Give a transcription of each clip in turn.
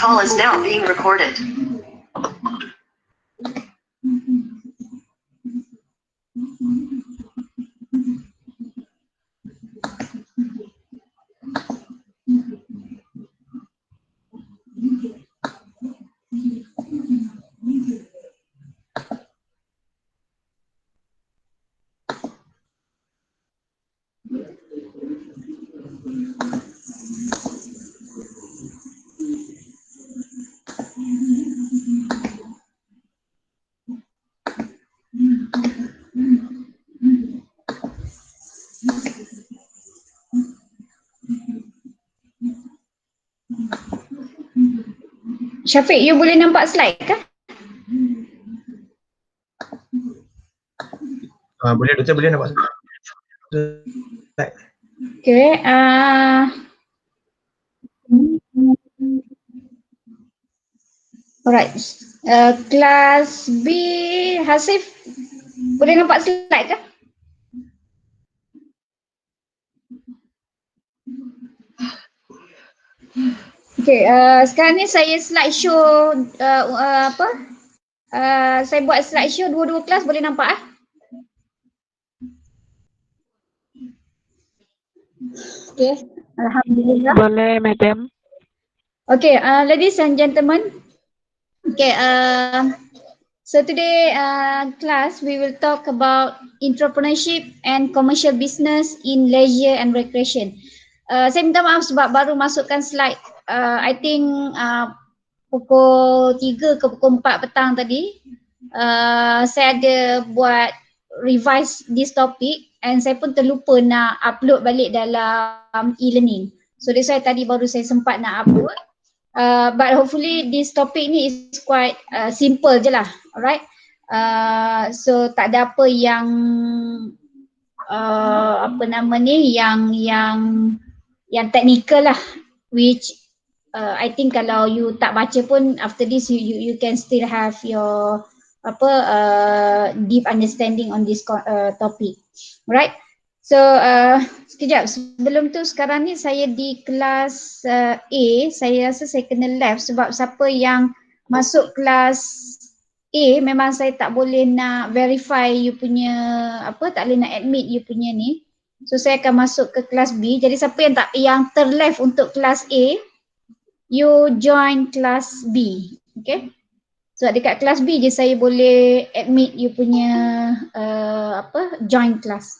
call is now being recorded. Syafiq, you boleh nampak slide ke? Boleh, Doktor boleh nampak slide. Okay. Alright. Kelas B, Hasif, boleh nampak slide ke? Okay, sekarang ni saya slideshow saya buat slideshow dua-dua kelas, boleh nampak Okay, Alhamdulillah. Boleh, Madam. Okay, ladies and gentlemen. Okay, so today class we will talk about entrepreneurship and commercial business in leisure and recreation. Saya minta maaf sebab baru masukkan slide. I think pukul 3 ke pukul 4 petang tadi. Saya ada buat revise this topic and saya pun terlupa nak upload balik dalam e-learning. So that's why tadi baru saya sempat nak upload. But hopefully this topic ni is quite simple je lah. Alright. So tak ada apa yang yang technical lah, which I think kalau you tak baca pun after this you can still have your deep understanding on this topic. Right? So sekejap, sebelum tu sekarang ni saya di kelas A, saya rasa saya kena left sebab siapa yang masuk kelas A memang saya tak boleh nak verify you punya tak boleh nak admit you punya ni. So saya akan masuk ke kelas B. Jadi siapa yang terleft untuk kelas A, you join kelas B. Okay. So dekat kelas B je saya boleh admit you punya join class.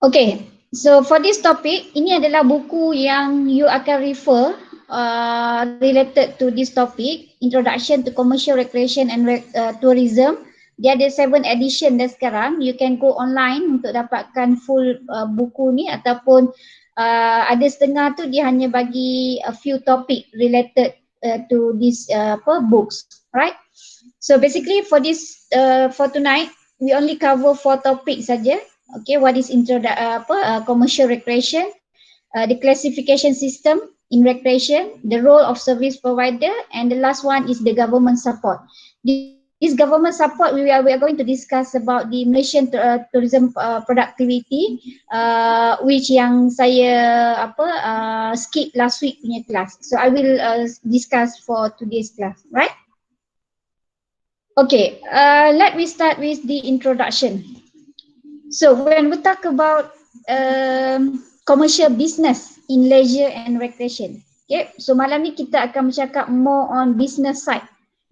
Okay. So for this topic, ini adalah buku yang you akan refer related to this topic, Introduction to Commercial Recreation and Tourism. Dia ada 7 edition dah sekarang. You can go online untuk dapatkan full buku ni ataupun ada setengah tu dia hanya bagi a few topic related to this books, right? So basically for this for tonight we only cover 4 topics saja. Okay, what is commercial recreation, the classification system in recreation, the role of service provider, and the last one is the government support. This government support we are going to discuss about the Malaysian tourism productivity, which yang saya skip last week punya class. So I will discuss for today's class, right? Okay, let me start with the introduction. So when we talk about commercial business in leisure and recreation, okay, so malam ni kita akan bercakap more on business side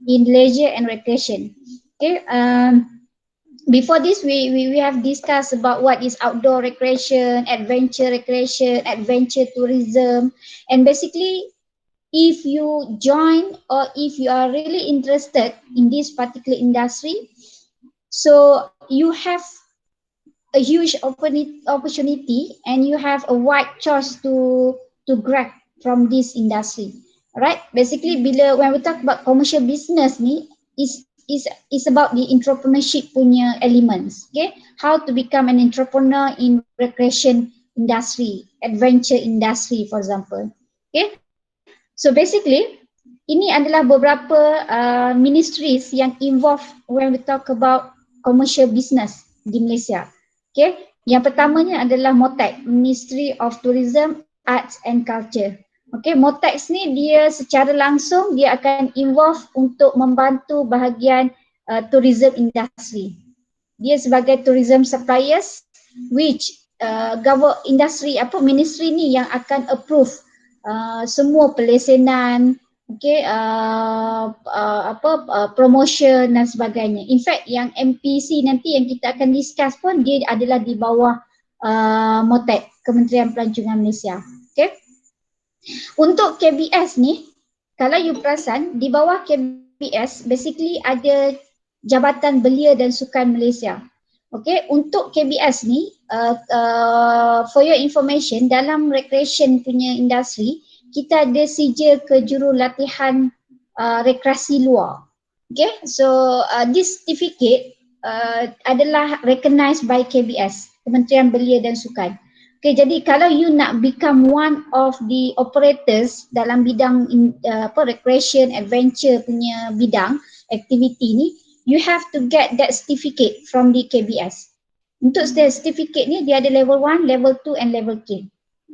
in leisure and recreation. Okay, before this we have discussed about what is outdoor recreation, adventure tourism, and basically if you join or if you are really interested in this particular industry, so you have a huge opportunity and you have a wide choice to grab from this industry. Alright, basically when we talk about commercial business ni is about the entrepreneurship punya elements. Okay, how to become an entrepreneur in recreation industry, adventure industry for example. Okay, so basically ini adalah beberapa ministries yang involved when we talk about commercial business di Malaysia. Okay, yang pertamanya adalah MOTAC, Ministry of Tourism, Arts and Culture. Okay, MOTEX ni dia secara langsung dia akan involve untuk membantu bahagian tourism industry. Dia sebagai tourism suppliers which industry ministry ni yang akan approve semua pelesenan, okay, promotion dan sebagainya. In fact yang MPC nanti yang kita akan discuss pun dia adalah di bawah MOTEX, Kementerian Pelancongan Malaysia. Okay. Untuk KBS ni, kalau you perasan, di bawah KBS basically ada Jabatan Belia dan Sukan Malaysia. Okay, untuk KBS ni, for your information, dalam recreation punya industri, kita ada sijil kejurulatihan rekreasi luar. Okay, so this certificate adalah recognized by KBS, Kementerian Belia dan Sukan. Okay, jadi kalau you nak become one of the operators dalam bidang recreation, adventure punya bidang, activity ni, you have to get that certificate from the KBS. Untuk certificate ni dia ada level 1, level 2 and level 3.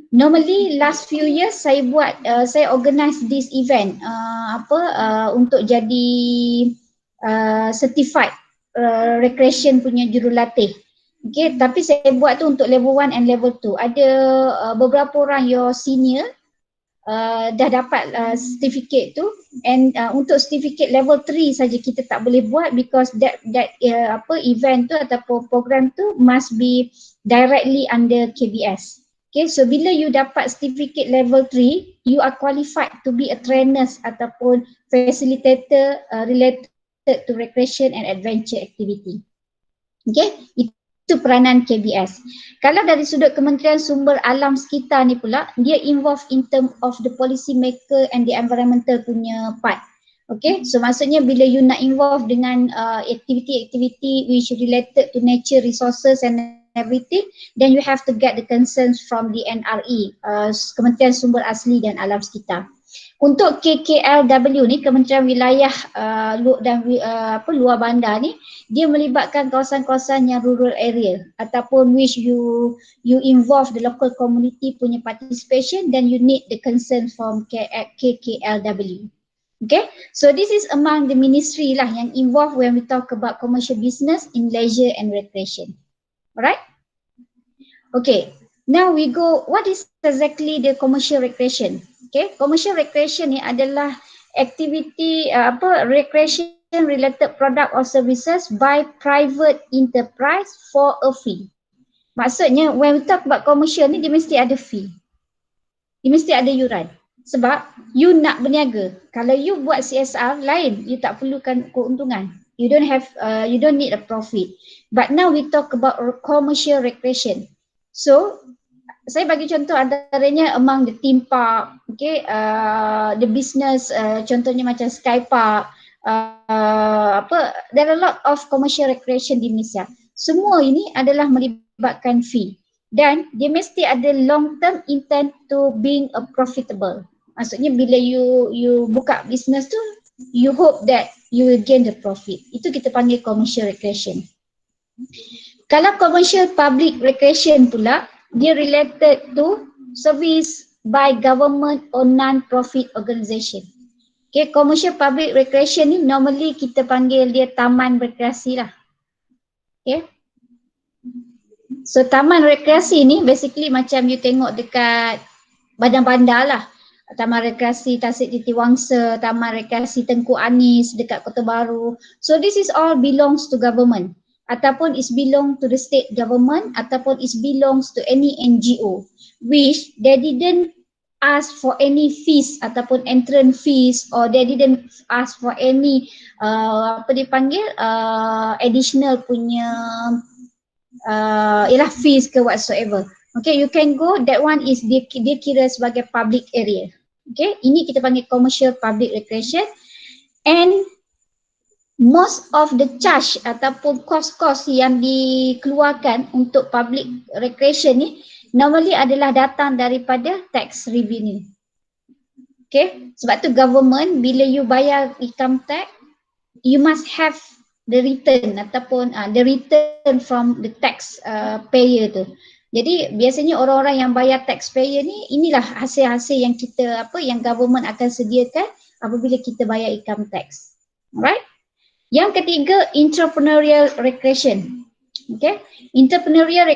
Normally last few years saya organize this event untuk jadi certified recreation punya jurulatih. Okay, tapi saya buat tu untuk level 1 and level 2. Ada beberapa orang your senior dah dapat certificate tu, and untuk certificate level 3 saja kita tak boleh buat because that event tu ataupun program tu must be directly under KBS. Okay, so bila you dapat certificate level 3, you are qualified to be a trainer ataupun facilitator related to recreation and adventure activity. Okay, itu peranan KBS. Kalau dari sudut Kementerian Sumber Alam Sekitar ni pula, dia involve in term of the policy maker and the environmental punya part. Okay, so maksudnya bila you nak involve dengan activity-activity which related to nature resources and everything, then you have to get the concerns from the NRE, Kementerian Sumber Asli dan Alam Sekitar. Untuk KKLW ni, Kementerian Wilayah luar bandar ni, dia melibatkan kawasan-kawasan yang rural area ataupun which you involve the local community punya participation, then you need the consent from KKLW. Okay, so this is among the ministry lah yang involved when we talk about commercial business in leisure and recreation. Alright? Okay, now we go, what is exactly the commercial recreation? Okay, commercial recreation ni adalah activity recreation related product or services by private enterprise for a fee. Maksudnya when we talk about commercial ni dia mesti ada fee. Dia mesti ada yuran. Sebab you nak berniaga. Kalau you buat CSR lain, you tak perlukan keuntungan. You don't need a profit. But now we talk about commercial recreation. So saya bagi contoh antaranya among the theme park, okay, the business, contohnya macam Sky Park, there are a lot of commercial recreation di Malaysia. Semua ini adalah melibatkan fee dan dia mesti ada long term intent to being a profitable. Maksudnya bila you buka business tu, you hope that you will gain the profit. Itu kita panggil commercial recreation. Kalau commercial public recreation pula, dia related to service by government or non-profit organisation. Okay, commercial public recreation ni normally kita panggil dia taman rekreasi lah. Okay. So taman rekreasi ni basically macam you tengok dekat bandar-bandar lah. Taman rekreasi Tasik Titiwangsa, Taman rekreasi Tengku Anis dekat Kota Baru. So this is all belongs to government. Ataupun is belong to the state government ataupun is belongs to any NGO which they didn't ask for any fees ataupun entrance fees or they didn't ask for any additional punya fees ke whatsoever. Okay, you can go, that one is dia kira sebagai public area. Okay, ini kita panggil commercial public recreation, and most of the charge ataupun kos-kos yang dikeluarkan untuk public recreation ni normally adalah datang daripada tax revenue. Okay, sebab tu government bila you bayar income tax, you must have the return ataupun the return from the tax payer tu. Jadi biasanya orang-orang yang bayar taxpayer ni, inilah hasil-hasil yang kita yang government akan sediakan apabila kita bayar income tax. Alright? Yang ketiga, entrepreneurial recreation. Okay, entrepreneurial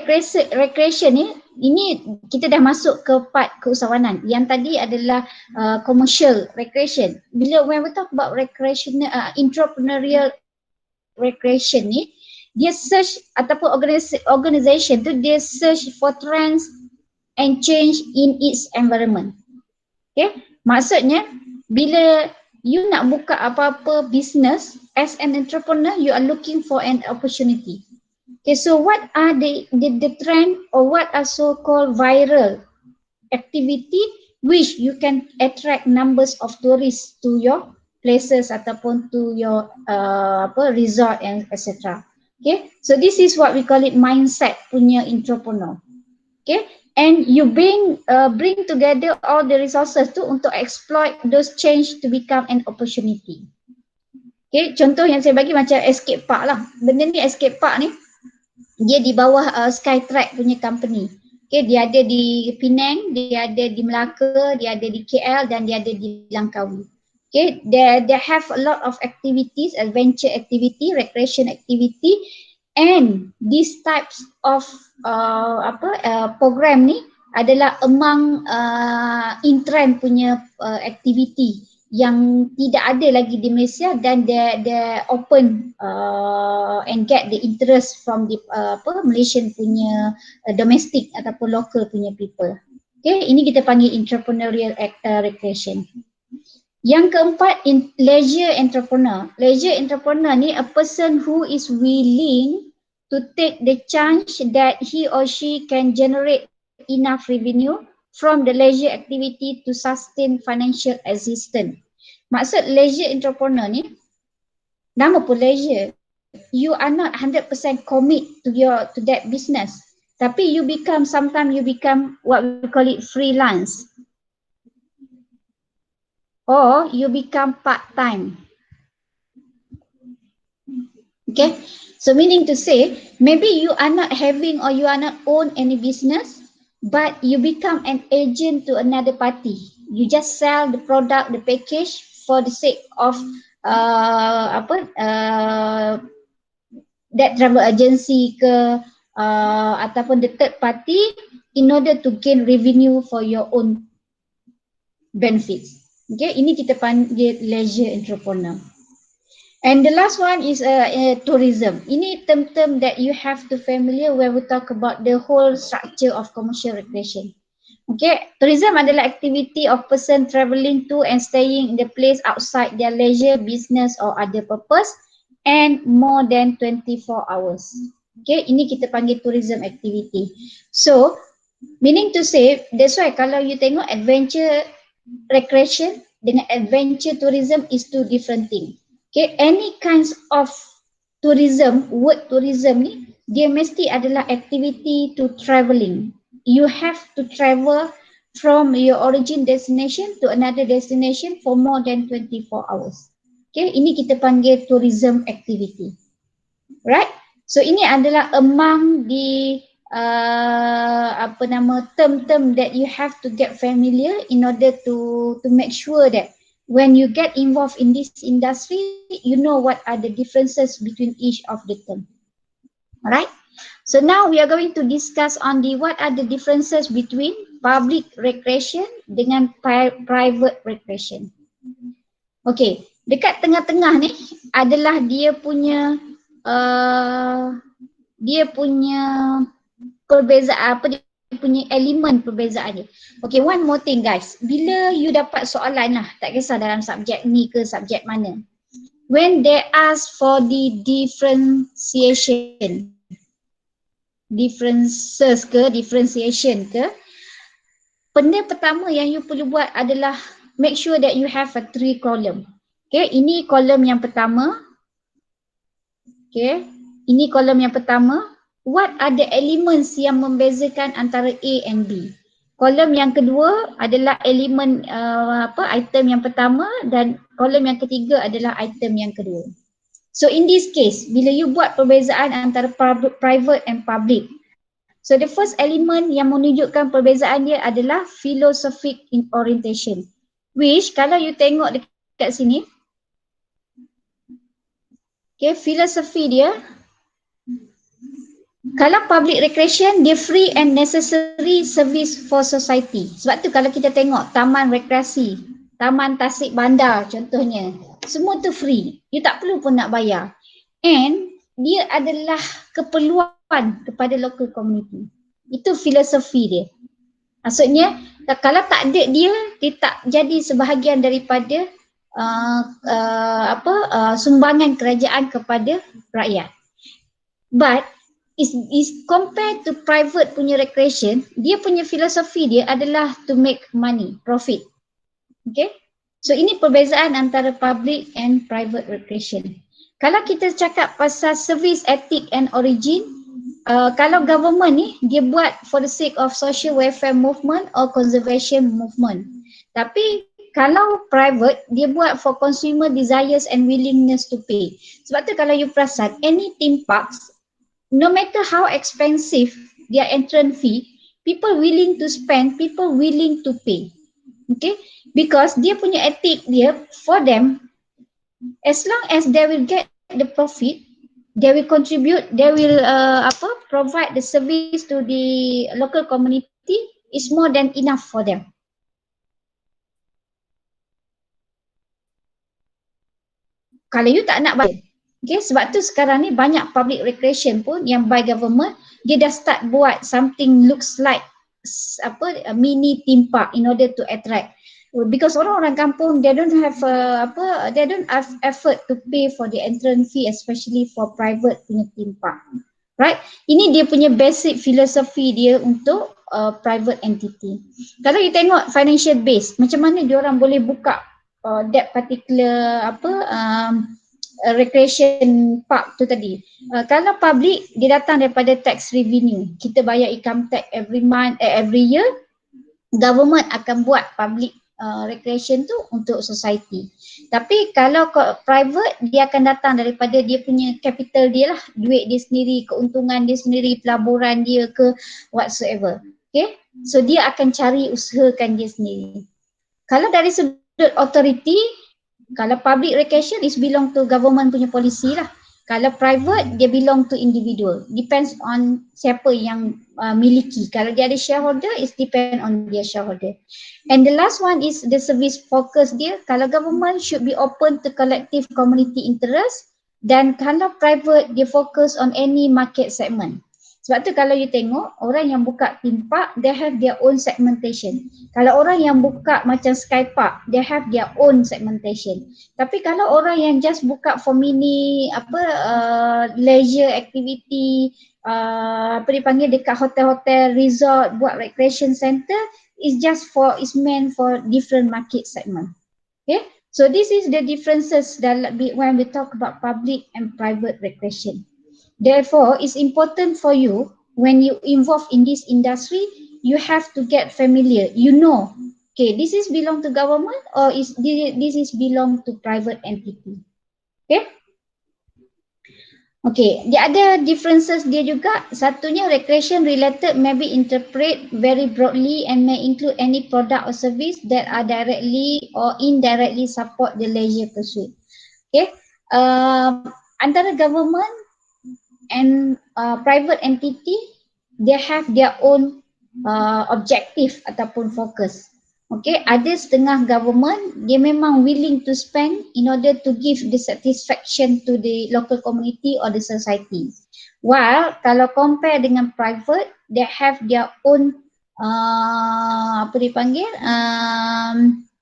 recreation ni, ini kita dah masuk ke part keusahawanan. Yang tadi adalah commercial recreation. When we talk about recreational, entrepreneurial recreation ni, dia search ataupun organisation tu dia search for trends and change in its environment. Okay, maksudnya bila you nak buka apa-apa business as an entrepreneur, you are looking for an opportunity. Okay, so what are the trend or what are so-called viral activity which you can attract numbers of tourists to your places ataupun to your resort and etc. Okay, so this is what we call it mindset punya entrepreneur. Okay, and you bring together all the resources tu untuk exploit those change to become an opportunity. Okay, contoh yang saya bagi macam escape park lah. Benda ni escape park ni, dia di bawah Skytrack punya company. Okay, dia ada di Penang, dia ada di Melaka, dia ada di KL dan dia ada di Langkawi. Okay, they have a lot of activities, adventure activity, recreation activity, and these types of program ni adalah among in trend punya activity yang tidak ada lagi di Malaysia dan they open and get the interest from the Malaysian punya domestic ataupun local punya people. Okay, ini kita panggil entrepreneurial recreation. Yang keempat, leisure entrepreneur. Leisure entrepreneur ni a person who is willing to take the chance that he or she can generate enough revenue from the leisure activity to sustain financial existence. Maksud leisure entrepreneur ni, nama pun leisure. You are not 100% commit to that business. Tapi sometimes you become what we call it freelance. Or you become part-time. Okay, so meaning to say, maybe you are not having or you are not own any business, but you become an agent to another party. You just sell the product, the package for the sake of that travel agency ke ataupun the third party in order to gain revenue for your own benefits. Okay, ini kita panggil leisure entrepreneur. And the last one is tourism. Ini term-term that you have to familiar when we talk about the whole structure of commercial recreation. Okay, tourism adalah activity of person travelling to and staying in the place outside their leisure, business or other purpose and more than 24 hours. Okay, ini kita panggil tourism activity. So, meaning to say, that's why kalau you tengok adventure recreation dengan adventure tourism is two different things. Okay, any kinds of tourism, word tourism ni, dia mesti adalah activity to travelling. You have to travel from your origin destination to another destination for more than 24 hours. Okay, ini kita panggil tourism activity. Right? So ini adalah among the term-term that you have to get familiar in order to make sure that when you get involved in this industry, you know what are the differences between each of the term. Alright? So now we are going to discuss on what are the differences between public recreation dengan private recreation. Okay, dekat tengah-tengah ni adalah dia punya perbezaan, dia punya elemen perbezaan dia. Okay, one more thing guys. Bila you dapat soalan lah, tak kisah dalam subjek ni ke subjek mana. When they ask for the differentiation ke, benda pertama yang you perlu buat adalah make sure that you have a 3 column. Okay, ini kolom yang pertama. Okay, ini kolom yang pertama. What are the elements yang membezakan antara A and B? Kolom yang kedua adalah elemen item yang pertama dan kolom yang ketiga adalah item yang kedua. So in this case, bila you buat perbezaan antara private and public, So the first element yang menunjukkan perbezaan dia adalah philosophic in orientation. Which kalau you tengok dekat sini, okay, filosofi dia, kalau public recreation, dia free and necessary service for society. Sebab tu kalau kita tengok taman rekreasi, taman tasik bandar contohnya, semua tu free. You tak perlu pun nak bayar. And dia adalah keperluan kepada local community. Itu filosofi dia. Maksudnya kalau tak ada dia tak jadi sebahagian daripada sumbangan kerajaan kepada rakyat. But is compared to private punya recreation, dia punya filosofi dia adalah to make money, profit. Okay? So ini perbezaan antara public and private recreation. Kalau kita cakap pasal service ethic and origin, kalau government ni dia buat for the sake of social welfare movement or conservation movement. Tapi kalau private dia buat for consumer desires and willingness to pay. Sebab tu kalau you perasan any theme parks, no matter how expensive their entrance fee, people willing to spend, people willing to pay. Okay? Because dia punya ethic dia for them, as long as they will get the profit, they will contribute, they will provide the service to the local community, is more than enough for them. Kalau you tak nak bayar, okay, sebab tu sekarang ni banyak public recreation pun yang by government, dia dah start buat something looks like a mini theme park in order to attract. Because orang-orang kampung, they don't have effort to pay for the entrance fee, especially for private punya theme park, right? Ini dia punya basic filosofi dia untuk private entity. Kalau you tengok financial base, macam mana diorang boleh buka that particular recreation park tu tadi. Kalau public, dia datang daripada tax revenue. Kita bayar income tax every month, every year. Government akan buat public recreation tu untuk society. Tapi kalau private, dia akan datang daripada dia punya capital dia lah, duit dia sendiri, keuntungan dia sendiri, pelaburan dia ke whatsoever. Okay, so dia akan cari usahakan dia sendiri. Kalau dari sudut authority, kalau public recreation is belong to government punya policy lah. Kalau private, dia belong to individual. Depends on siapa yang miliki. Kalau dia ada shareholder, it depend on their shareholder. And the last one is the service focus dia. Kalau government should be open to collective community interest. Dan kalau private, dia focus on any market segment. Sebab tu kalau you tengok, orang yang buka theme park, they have their own segmentation. Kalau orang yang buka macam Sky Park, they have their own segmentation. Tapi kalau orang yang just buka for mini leisure activity, dipanggil dekat hotel-hotel, resort, buat recreation center, is meant for different market segment. Okay? So this is the differences when we talk about public and private recreation. Therefore, it's important for you when you involve in this industry, you have to get familiar. You know, okay, this is belong to government or this is belong to private entity. Okay? Okay, the other differences dia juga, satunya recreation related may be interpreted very broadly and may include any product or service that are directly or indirectly support the leisure pursuit. Okay, antara government and private entity, they have their own objective ataupun fokus. Okay, ada setengah government, dia memang willing to spend in order to give the satisfaction to the local community or the society. While kalau compare dengan private, they have their own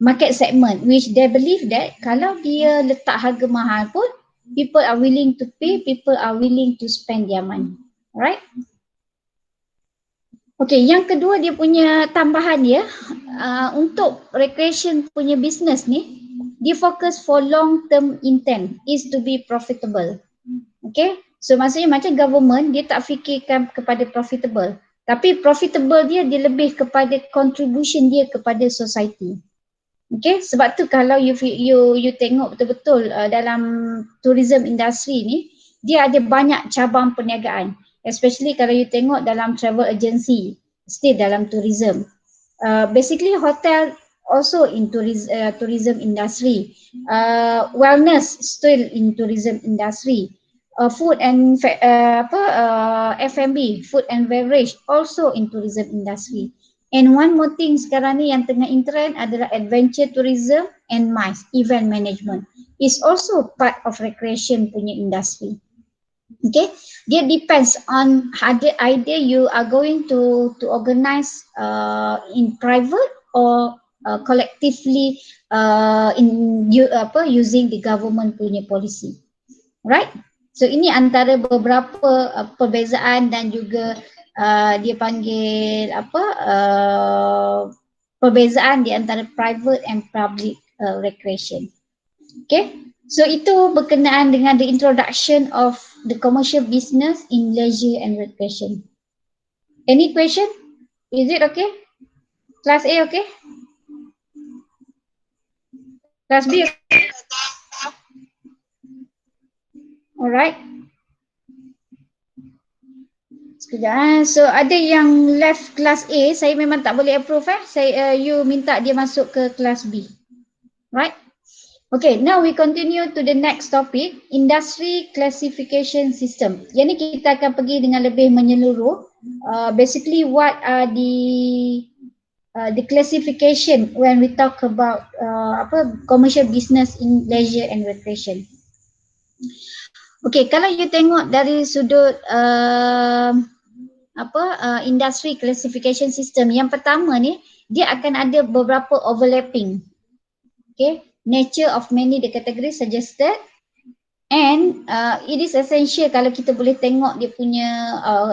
market segment, which they believe that kalau dia letak harga mahal pun, people are willing to pay, people are willing to spend their money. Alright? Okay, yang kedua dia punya tambahan dia, untuk recreation punya business ni, dia fokus for long term intent, is to be profitable. Okay, so maksudnya macam government, dia tak fikirkan kepada profitable. Tapi profitable dia lebih kepada contribution dia kepada society. Okay, sebab tu kalau you tengok betul-betul dalam tourism industry ni, dia ada banyak cabang perniagaan. especially kalau you tengok dalam travel agency, still dalam tourism. Basically hotel also in tourism industry, wellness still in tourism industry, food and F&B, food and beverage also in tourism industry. And one more thing sekarang ni yang tengah in trend adalah adventure tourism and MICE, event management, is also part of recreation punya industry. Okay, dia depends on either you are going to organize in private or collectively using the government punya policy, right? So ini antara beberapa perbezaan dan juga dia panggil perbezaan di antara private and public recreation. Okay, so itu berkenaan dengan the introduction of the commercial business in leisure and recreation. Any question? Is it okay? Class A okay? Class B okay? Alright. Sekejap. So ada yang left class A, saya memang tak boleh approve you minta dia masuk ke class B. Right? Okay, now we continue to the next topic, industry classification system. Yang ni kita akan pergi dengan lebih menyeluruh. Basically what are the classification when we talk about commercial business in leisure and recreation. Okay, kalau you tengok dari sudut industry classification system, yang pertama ni dia akan ada beberapa overlapping. Okay, nature of many the categories suggested, and it is essential kalau kita boleh tengok dia punya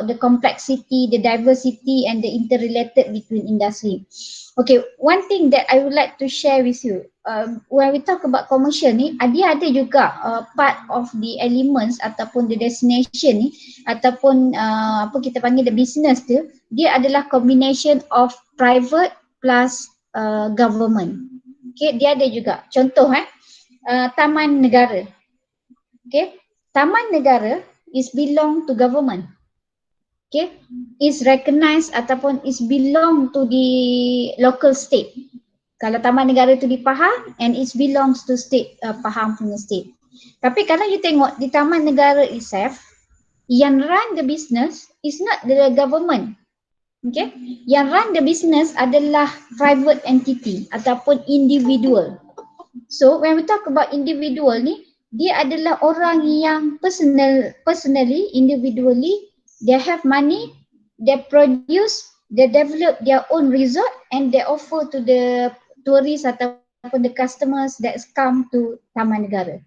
the complexity, the diversity and the interrelated between industry. Okay, one thing that I would like to share with you, when we talk about commercial ni, dia ada juga part of the elements ataupun the destination ni, ataupun kita panggil the business tu, dia adalah combination of private plus government. Okay, dia ada juga. Contoh taman negara. Okay, taman negara is belong to government. Okay, is recognized ataupun is belong to the local state. Kalau taman negara tu di Pahang and it belongs to state, Pahang punya state. Tapi kalau you tengok di taman negara itself, yang run the business is not the government. Okay, yang run the business adalah private entity ataupun individual. So when we talk about individual ni, dia adalah orang yang personally, individually, they have money, they produce, they develop their own resort and they offer to the tourists ataupun the customers that come to taman negara.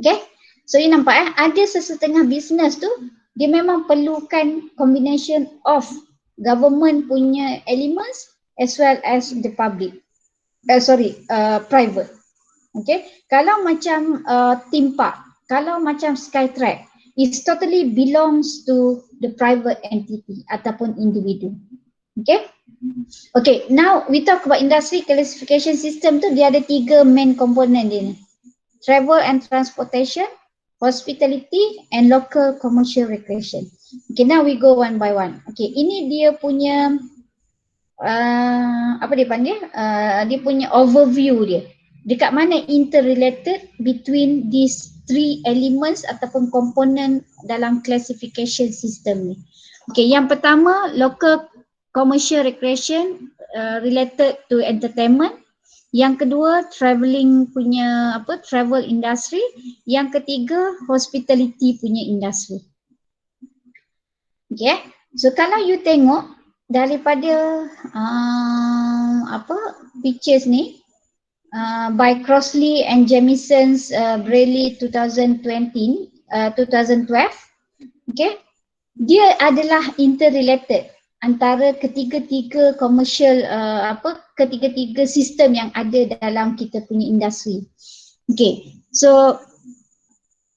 Okay, so you nampak ada sesetengah business tu, dia memang perlukan combination of government punya elements as well as the public. Private. Okay, kalau macam theme park, kalau macam Skytrack, it totally belongs to the private entity ataupun individu. Okay, okay, now we talk about industry classification system tu, dia ada 3 main komponen dia ni. Travel and transportation, hospitality and local commercial recreation. Okay, now we go one by one. Okay, ini dia punya apa dia panggil? Dia punya overview dia. Dekat mana interrelated between these 3 elements ataupun komponen dalam classification system ni. Okay, yang pertama local commercial recreation related to entertainment. Yang kedua travelling punya travel industry. Yang ketiga hospitality punya industry. Okay, so kalau you tengok daripada pictures ni, by Crossley and Jamison's Braille 2012, okay, dia adalah interrelated antara ketiga-tiga commercial ketiga-tiga sistem yang ada dalam kita punya industri. Okay, so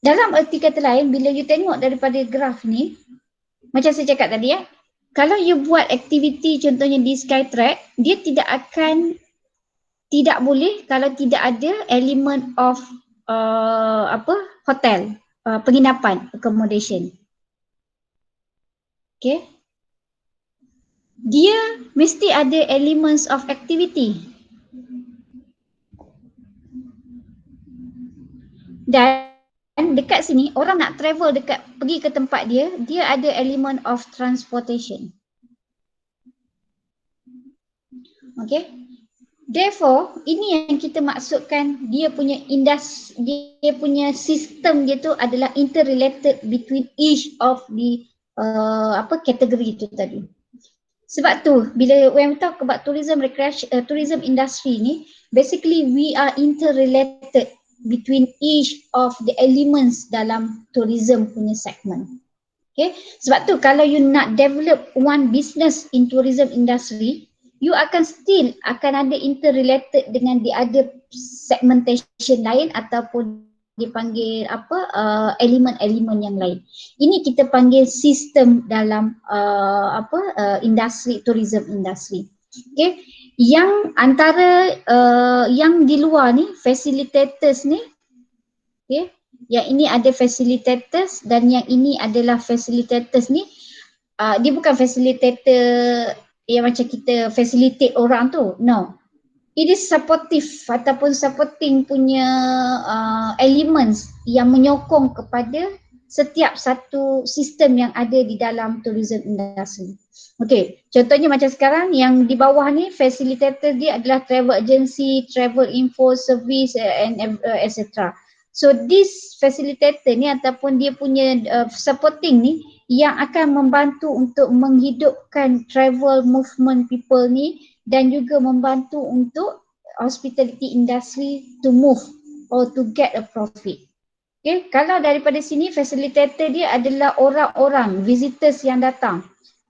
dalam erti kata lain, bila you tengok daripada graf ni, macam saya cakap tadi kalau you buat aktiviti contohnya di Skytrack, dia tidak boleh kalau tidak ada element of hotel, penginapan, accommodation. Okay. Dia mesti ada elements of activity. Dan dekat sini orang nak travel pergi ke tempat dia, dia ada element of transportation. Okay. Therefore, ini yang kita maksudkan dia punya dia punya sistem dia tu adalah interrelated between each of the kategori itu tadi. Sebab tu bila when we talk about tourism recreation, tourism industry ni, basically we are interrelated between each of the elements dalam tourism punya segment. Okay, sebab tu kalau you nak develop one business in tourism industry, you akan ada interrelated dengan the other segmentation lain ataupun dipanggil elemen-elemen yang lain. Ini kita panggil sistem dalam industri, tourism industry. Okay, yang antara yang di luar ni facilitators ni, okay, yang ini ada facilitators dan yang ini adalah facilitators ni, dia bukan facilitator yang macam kita facilitate orang tu, no. It is supportive ataupun supporting punya elements yang menyokong kepada setiap satu sistem yang ada di dalam tourism industry. Okay, contohnya macam sekarang yang di bawah ni facilitator dia adalah travel agency, travel info service and etc. So this facilitator ni ataupun dia punya supporting ni yang akan membantu untuk menghidupkan travel movement people ni dan juga membantu untuk hospitality industry to move or to get a profit. Okay, kalau daripada sini facilitator dia adalah orang-orang, visitors yang datang.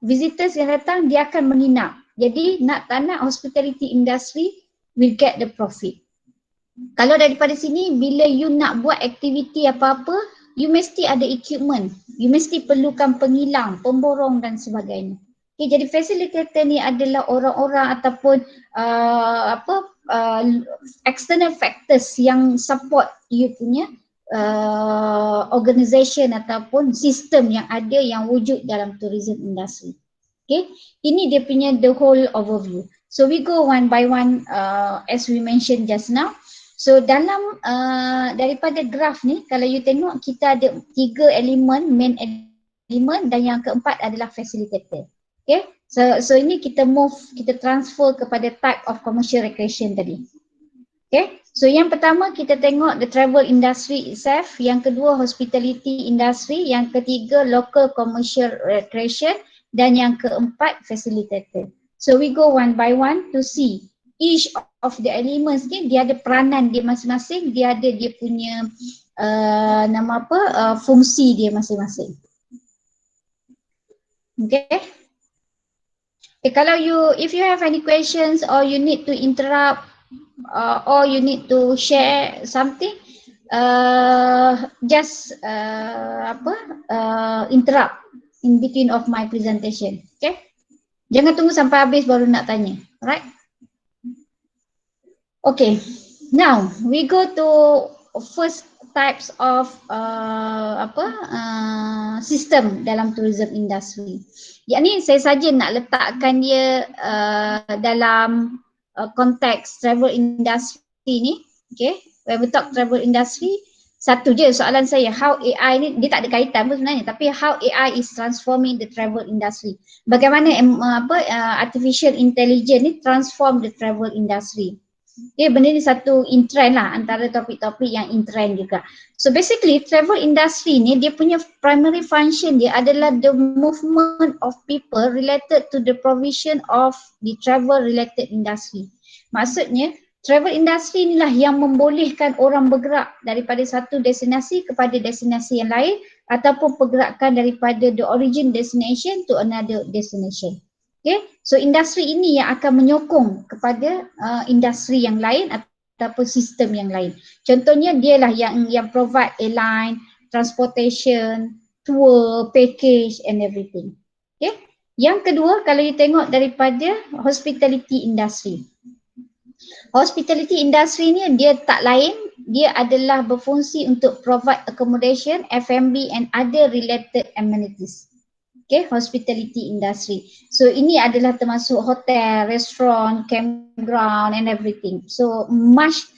Visitors yang datang dia akan menginap. Jadi nak tak nak hospitality industry will get the profit. Kalau daripada sini bila you nak buat aktiviti apa-apa, you mesti ada equipment. You mesti perlukan pengilang, pemborong dan sebagainya. Okay, jadi facilitator ni adalah orang-orang ataupun external factors yang support you punya organisation ataupun sistem yang ada yang wujud dalam tourism industry. Okay, ini dia punya the whole overview. So we go one by one as we mentioned just now. So dalam daripada graf ni, kalau you tengok kita ada 3 elemen, main elemen dan yang keempat adalah facilitator. Okay, so ini kita transfer kepada type of commercial recreation tadi. Okay, so yang pertama kita tengok the travel industry itself, yang kedua hospitality industry, yang ketiga local commercial recreation dan yang keempat facilitator. So we go one by one to see each of the elements ni dia ada peranan dia masing-masing, dia ada dia punya fungsi dia masing-masing. Okay. Kalau if you have any questions or you need to interrupt or you need to share something, just interrupt in between of my presentation. Okay, jangan tunggu sampai habis baru nak tanya. Alright. Okay, now we go to first types of sistem dalam tourism industry. Yang ni saya saja nak letakkan dia dalam konteks travel industry ni. Okay, when we talk travel industry, satu je soalan saya, how AI ni, dia tak ada kaitan pun sebenarnya, tapi how AI is transforming the travel industry. Bagaimana artificial intelligence ni transform the travel industry. Okay, benda ni satu in trend lah, antara topik-topik yang in trend juga. So basically travel industry ni dia punya primary function dia adalah the movement of people related to the provision of the travel related industry. Maksudnya travel industry inilah yang membolehkan orang bergerak daripada satu destinasi kepada destinasi yang lain ataupun pergerakan daripada the origin destination to another destination. Okay, so industri ini yang akan menyokong kepada industri yang lain ataupun sistem yang lain. Contohnya dialah yang provide airline, transportation, tour, package and everything. Okay, yang kedua kalau you tengok daripada hospitality industry. Hospitality industry ni dia tak lain, dia adalah berfungsi untuk provide accommodation, F&B and other related amenities. Okay, hospitality industry. So ini adalah termasuk hotel, restaurant, campground and everything. So most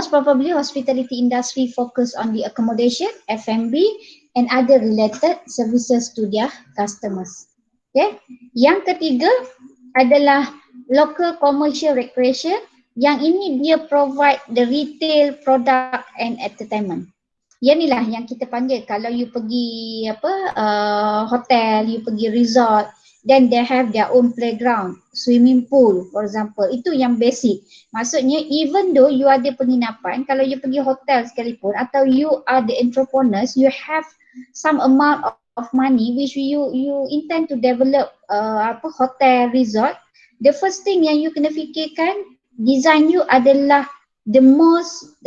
probably hospitality industry focus on the accommodation, F&B and other related services to their customers. Okay. Yang ketiga adalah local commercial recreation. Yang ini dia provide the retail, product and entertainment. Yang inilah yang kita panggil kalau you pergi hotel, you pergi resort, then they have their own playground, swimming pool for example. Itu yang basic. Maksudnya even though you ada penginapan, kalau you pergi hotel sekalipun atau you are the entrepreneurs, you have some amount of money which you intend to develop hotel resort. The first thing yang you kena fikirkan, design you adalah the most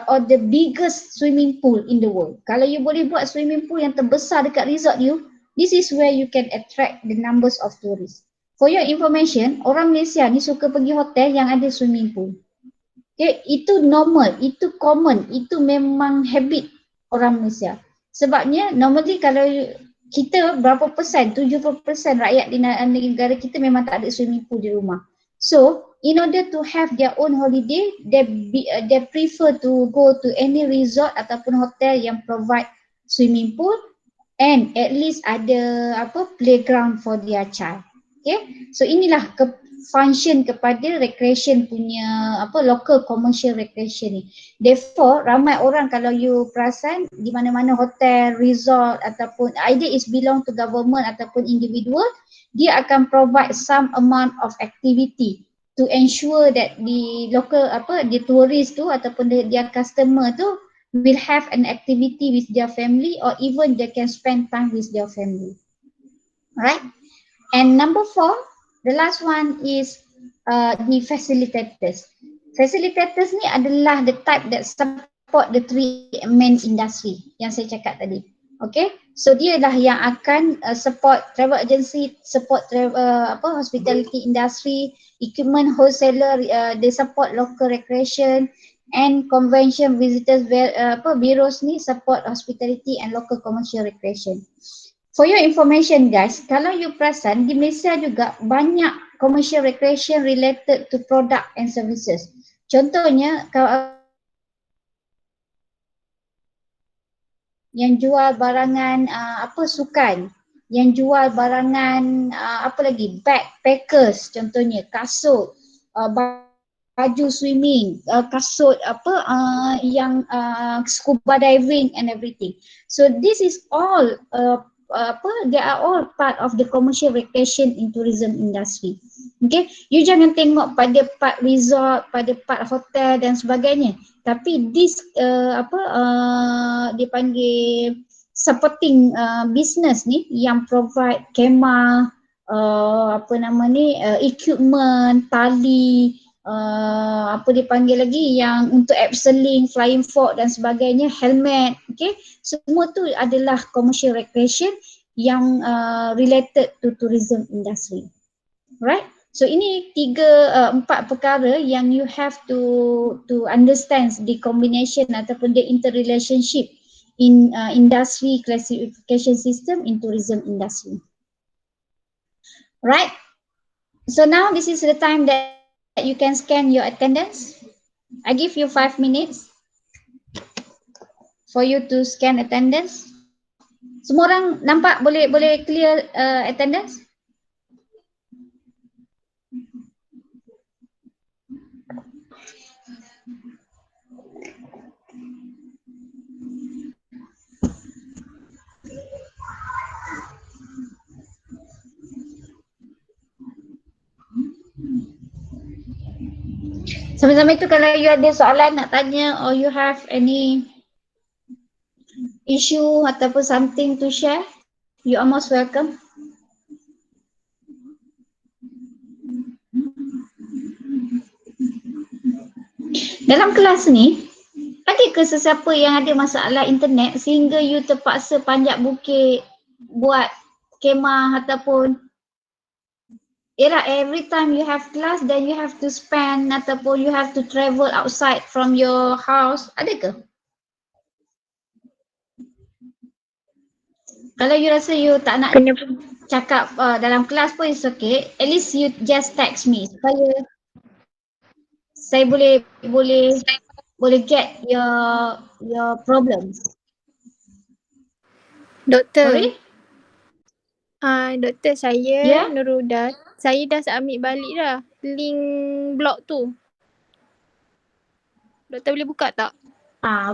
or the biggest swimming pool in the world. Kalau you boleh buat swimming pool yang terbesar dekat resort you, this is where you can attract the numbers of tourists. For your information, orang Malaysia ni suka pergi hotel yang ada swimming pool. Okay, itu normal, itu common, itu memang habit orang Malaysia. Sebabnya normally kalau kita berapa persen, 70% rakyat di negara kita memang tak ada swimming pool di rumah. So, in order to have their own holiday, they prefer to go to any resort ataupun hotel yang provide swimming pool and at least ada playground for their child. Okay, so inilah function kepada recreation punya local commercial recreation ni. Therefore, ramai orang kalau you perasan di mana-mana hotel, resort ataupun either is belong to government ataupun individual, dia akan provide some amount of activity to ensure that the local the tourist tu ataupun their customer tu will have an activity with their family or even they can spend time with their family. Alright? And number 4, the last one is the facilitators. Facilitators ni adalah the type that support the 3 main industry yang saya cakap tadi. Okay, so dia lah yang akan support travel agency, support hospitality industry, equipment wholesaler, they support local recreation and convention visitors bureaus ni support hospitality and local commercial recreation. For your information guys, kalau you perasan di Malaysia juga banyak commercial recreation related to product and services. Contohnya yang jual barangan sukan, yang jual barangan backpackers contohnya, kasut, baju swimming, kasut yang scuba diving and everything. So this is all they are all part of the commercial recreation in tourism industry. Okay, you jangan tengok pada part resort, pada part hotel dan sebagainya. Tapi this dipanggil supporting business ni yang provide kemah, equipment, tali, dipanggil lagi yang untuk abseiling, flying fox dan sebagainya, helmet, okay, semua tu adalah commercial recreation yang related to tourism industry. Right? So ini 4 perkara yang you have to understand the combination ataupun the interrelationship in industry classification system in tourism industry. Right? So now this is the time that you can scan your attendance. I give you 5 minutes for you to scan attendance. Semua orang nampak boleh clear attendance? Sama-sama itu kalau you ada soalan nak tanya or you have any issue ataupun something to share, you are most welcome. Dalam kelas ni, ada ke sesiapa yang ada masalah internet sehingga you terpaksa panjat bukit buat kemah ataupun every time you have class then you have to spend ataupun you have to travel outside from your house, ada ke? Kalau you rasa you tak nak Kena cakap dalam kelas pun it's okay. At least you just text me supaya saya boleh get your problems. Doktor. Sorry? Doktor, saya Ya? Nuruda. Saya dah submit balik dah link blog tu. Doktor boleh buka tak?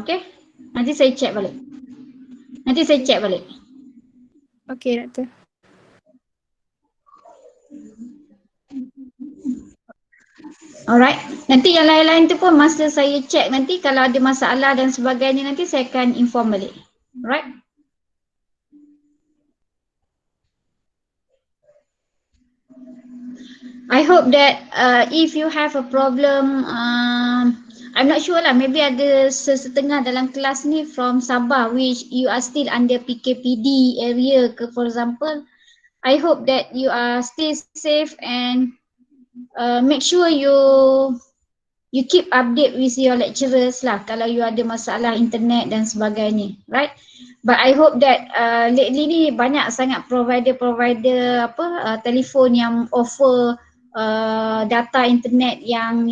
Okay. Nanti saya check balik. Okey, doktor. Alright. Nanti yang lain-lain tu pun masa saya check nanti kalau ada masalah dan sebagainya nanti saya akan inform balik. Alright. I hope that if you have a problem, I'm not sure lah, maybe ada setengah dalam kelas ni from Sabah which you are still under PKPD area ke, for example. I hope that you are still safe and make sure you keep update with your lecturers lah kalau you ada masalah internet dan sebagainya, right? But I hope that lately ni banyak sangat provider telefon yang offer data internet yang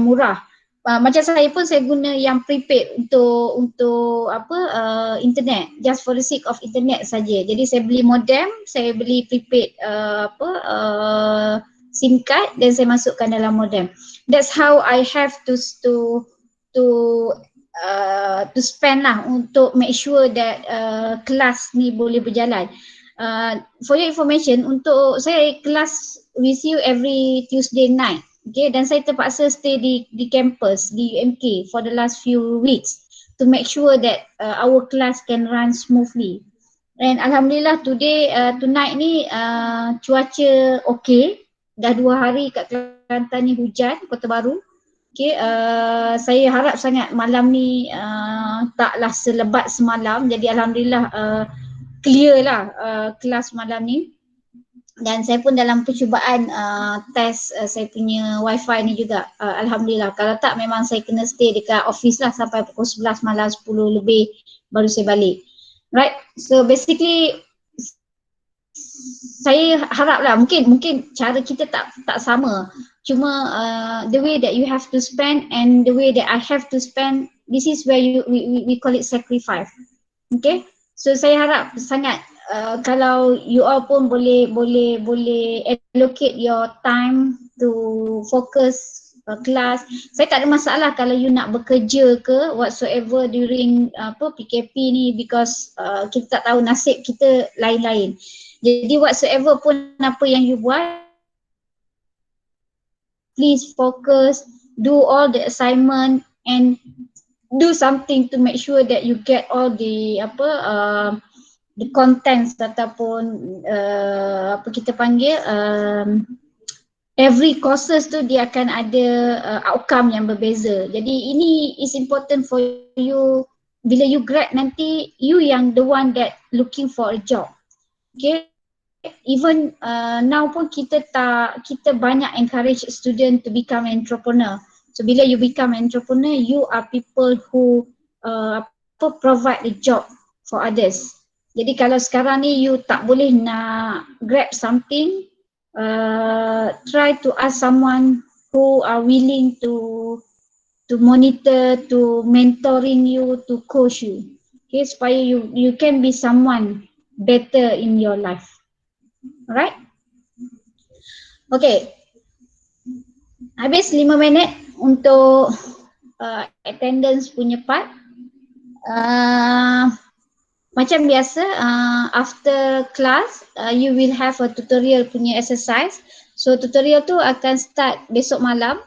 murah. Macam saya pun saya guna yang prepaid untuk internet, just for the sake of internet saja. Jadi saya beli modem, saya beli prepaid SIM card dan saya masukkan dalam modem. That's how I have to spend lah untuk make sure that kelas ni boleh berjalan. For your information, untuk saya kelas with you every Tuesday night. Okay, dan saya terpaksa stay di campus, di UMK for the last few weeks to make sure that our class can run smoothly. And Alhamdulillah today, tonight ni cuaca okay. Dah 2 hari kat Kelantan ni hujan, Kota Baru. Okay, saya harap sangat malam ni taklah selebat semalam. Jadi Alhamdulillah clear lah kelas malam ni. Dan saya pun dalam percubaan test saya punya wifi ni juga, Alhamdulillah. Kalau tak memang saya kena stay dekat office lah sampai pukul 11 malam, 10 lebih baru saya balik. Right, so basically saya harap lah mungkin cara kita tak sama. Cuma the way that you have to spend and the way that I have to spend, this is where we call it sacrifice. Okay, so saya harap sangat kalau you all pun boleh allocate your time to focus kelas. Saya tak ada masalah kalau you nak bekerja ke whatsoever during PKP ni, because kita tak tahu nasib kita lain-lain. Jadi whatsoever pun apa yang you buat, please focus, do all the assignment and do something to make sure that you get all the the contents ataupun apa kita panggil every courses tu dia akan ada outcome yang berbeza. Jadi ini is important for you. Bila you grad nanti, you yang the one that looking for a job. Okay, even now pun kita banyak encourage student to become entrepreneur. So bila you become entrepreneur, you are people who provide the job for others. Jadi kalau sekarang ni you tak boleh nak grab something, try to ask someone who are willing to monitor, to mentoring you, to coach you. Okay, supaya you can be someone better in your life. Alright? Okay. Habis 5 minit untuk attendance punya part. Macam biasa, after class, you will have a tutorial punya exercise. So tutorial tu akan start besok malam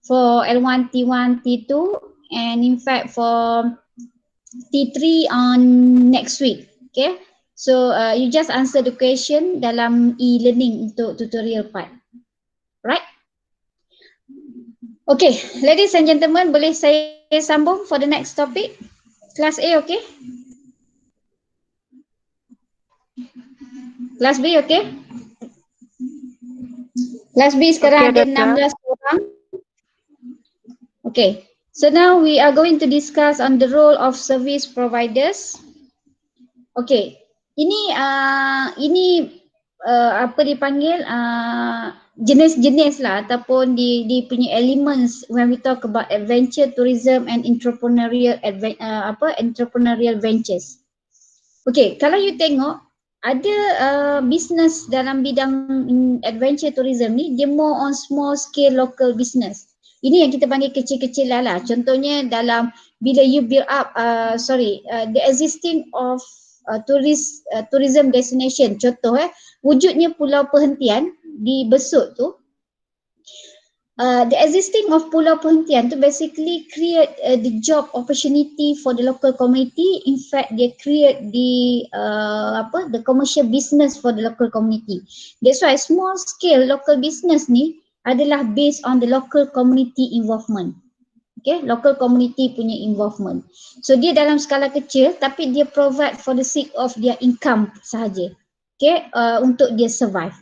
for L1, T1, T2 and in fact for T3 on next week. Okay, so you just answer the question dalam e-learning untuk tutorial part. Right? Okay, ladies and gentlemen, boleh saya sambung for the next topic? Class A, okay? Class B, okay? Class B sekarang ada 16 orang. Okay, so now we are going to discuss on the role of service providers. Okay, Ini apa dipanggil jenis-jenis lah ataupun di punya elements when we talk about adventure tourism and entrepreneurial entrepreneurial ventures. Okay, kalau you tengok ada business dalam bidang adventure tourism ni, dia more on small scale local business. Ini yang kita panggil kecil-kecil lah. Contohnya dalam bila you build up the existing of tourism destination. Contoh wujudnya pulau perhentian di Besut tu. The existing of pulau perhentian to basically create the job opportunity for the local community. In fact, they create the commercial business for the local community. That's why small scale local business ni adalah based on the local community involvement. Okay, local community punya involvement. So dia dalam skala kecil tapi dia provide for the sake of their income sahaja. Okay, untuk dia survive.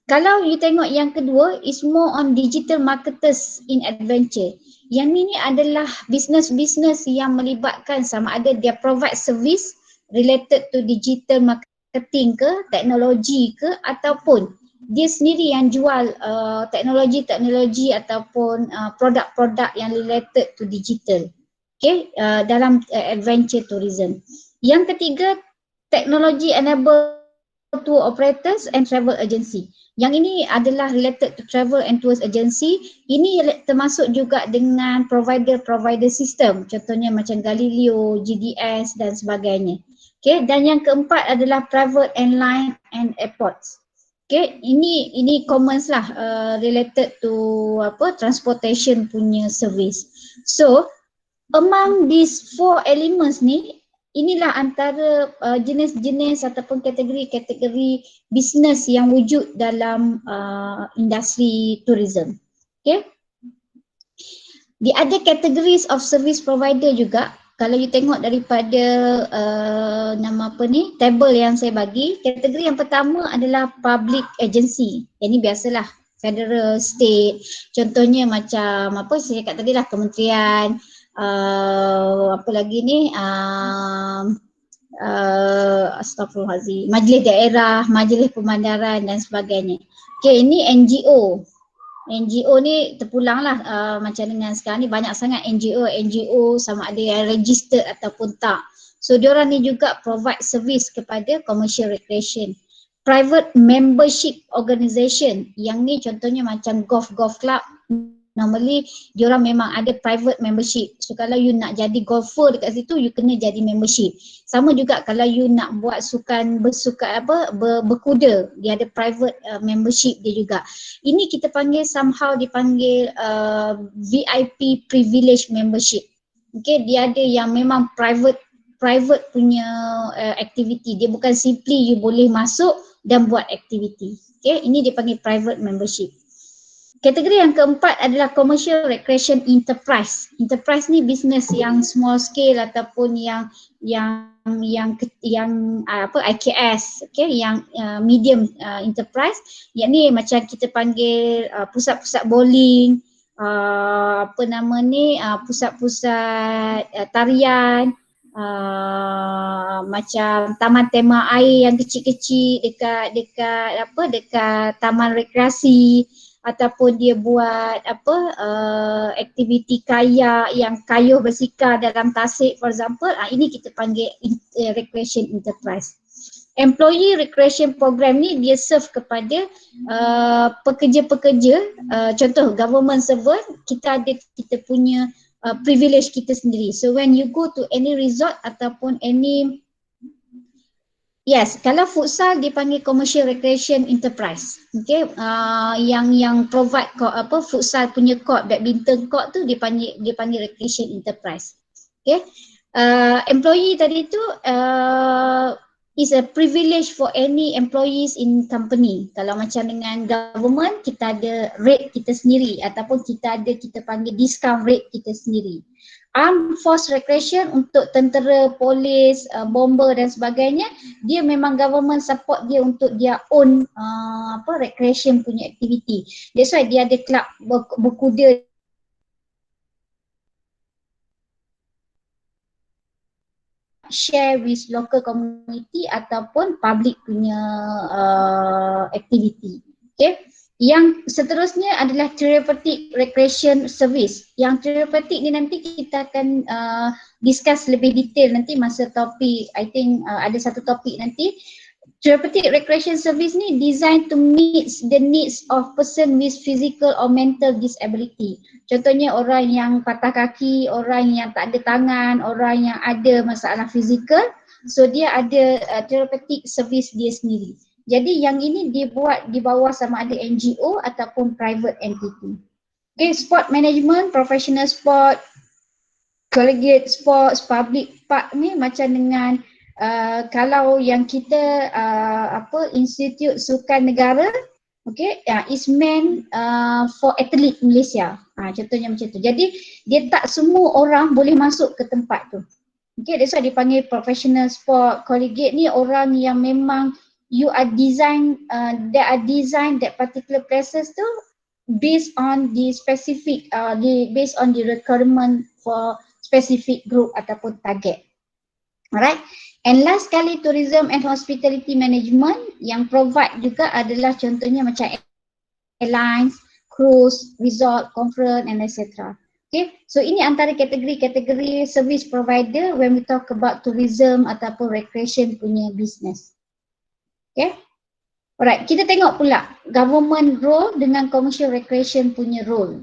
Kalau you tengok yang kedua is more on digital marketers in adventure. Yang ni adalah business-business yang melibatkan sama ada dia provide service related to digital marketing ke, teknologi ke, ataupun dia sendiri yang jual teknologi-teknologi ataupun produk-produk yang related to digital. Okay, dalam adventure tourism. Yang ketiga, technology enable tour operators and travel agency. Yang ini adalah related to travel and tours agency. Ini termasuk juga dengan provider system. Contohnya macam Galileo, GDS dan sebagainya. Okay, dan yang keempat adalah private airline and airports. Okay, ini commons lah related to transportation punya service. So among these four elements ni, inilah antara jenis-jenis ataupun kategori-kategori bisnes yang wujud dalam industri tourism. Okay. The other categories of service provider juga, kalau you tengok daripada table yang saya bagi, kategori yang pertama adalah public agency. Ini biasalah federal, state. Contohnya macam saya cakap tadi lah, kementerian, apa lagi ni, astagfirullahaladzim, majlis daerah, majlis pemandaran dan sebagainya. Okay, ini NGO. NGO ni terpulang lah macam dengan sekarang ni banyak sangat NGO sama ada yang register ataupun tak. So diorang ni juga provide service kepada commercial recreation. Private membership organisation, yang ni contohnya macam golf club. Normally diorang memang ada private membership. So kalau you nak jadi golfer dekat situ, you kena jadi membership. Sama juga kalau you nak buat berkuda, dia ada private membership dia juga. Ini kita panggil somehow dipanggil VIP privilege membership. Okay, dia ada yang memang private punya activity. Dia bukan simply you boleh masuk dan buat activity. Okay, ini dipanggil private membership. Kategori yang keempat adalah commercial recreation enterprise. Enterprise ni business yang small scale ataupun yang IKS, okay, yang medium enterprise. Yang ni macam kita panggil pusat-pusat bowling, pusat-pusat tarian, macam taman tema air yang kecil-kecil dekat taman rekreasi. Ataupun dia buat aktiviti kayak yang kayuh bersikar dalam tasik for example, ini kita panggil recreation enterprise. Employee recreation program ni dia serve kepada pekerja-pekerja, contoh government servant, kita punya privilege kita sendiri. So when you go to any resort ataupun any kalau futsal dipanggil commercial recreation enterprise. Okay, yang provide futsal punya court, badminton court tu dipanggil recreation enterprise. Okay, employee tadi tu is a privilege for any employees in company. Kalau macam dengan government, kita ada rate kita sendiri ataupun kita panggil discount rate kita sendiri. Armed Force Recreation untuk tentera, polis, bomber dan sebagainya, dia memang government support dia untuk dia own recreation punya activity. That's why dia ada club berkuda share with local community ataupun public punya activity. Okay. Yang seterusnya adalah therapeutic recreation service. Yang therapeutic ni nanti kita akan discuss lebih detail nanti masa topik, I think ada satu topik nanti. Therapeutic recreation service ni designed to meet the needs of person with physical or mental disability. Contohnya orang yang patah kaki, orang yang tak ada tangan, orang yang ada masalah fizikal. So dia ada therapeutic service dia sendiri. Jadi yang ini dibuat di bawah sama ada NGO ataupun private entity. Okay, sport management, professional sport, collegiate sports, public park ni macam dengan kalau yang kita Institut Sukan Negara, okay, is meant for athlete Malaysia. Contohnya macam tu. Jadi dia tak semua orang boleh masuk ke tempat tu. Okay, that's why dipanggil professional sport, collegiate ni orang yang memang you are design, they are designed that particular places tu based on the specific, based on the requirement for specific group ataupun target. Alright, and last kali tourism and hospitality management yang provide juga adalah contohnya macam airlines, cruise, resort, conference and etc. Okay, so ini antara kategori-kategori service provider when we talk about tourism ataupun recreation punya business. Okay, alright, kita tengok pula government role dengan commercial recreation punya role.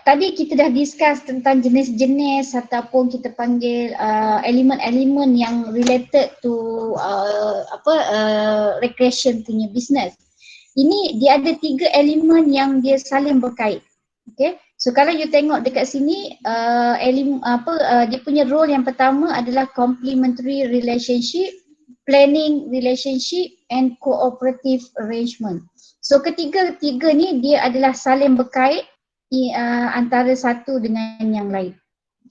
Tadi kita dah discuss tentang jenis-jenis ataupun kita panggil elemen-elemen yang related to recreation punya business. Ini dia ada 3 elemen yang dia saling berkait. Okay, so kalau you tengok dekat sini dia punya role yang pertama adalah complementary relationship, planning relationship and cooperative arrangement. So ketiga-tiga ni dia adalah saling berkait antara satu dengan yang lain.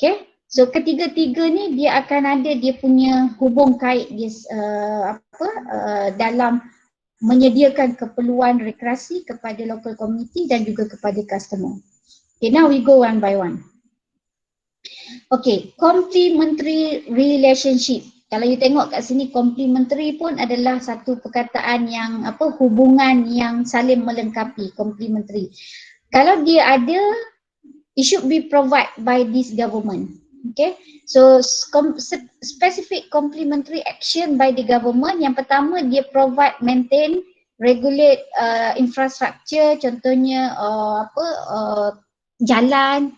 Okay, so ketiga-tiga ni dia akan ada dia punya hubung kait dia dalam menyediakan keperluan rekreasi kepada local community dan juga kepada customer. Okay, now we go one by one. Okay, complementary relationship. Kalau you tengok kat sini, complementary pun adalah satu perkataan yang hubungan yang saling melengkapi, complementary. Kalau dia ada, it should be provided by this government. Okay, so specific complementary action by the government. Yang pertama, dia provide, maintain, regulate infrastructure, contohnya jalan,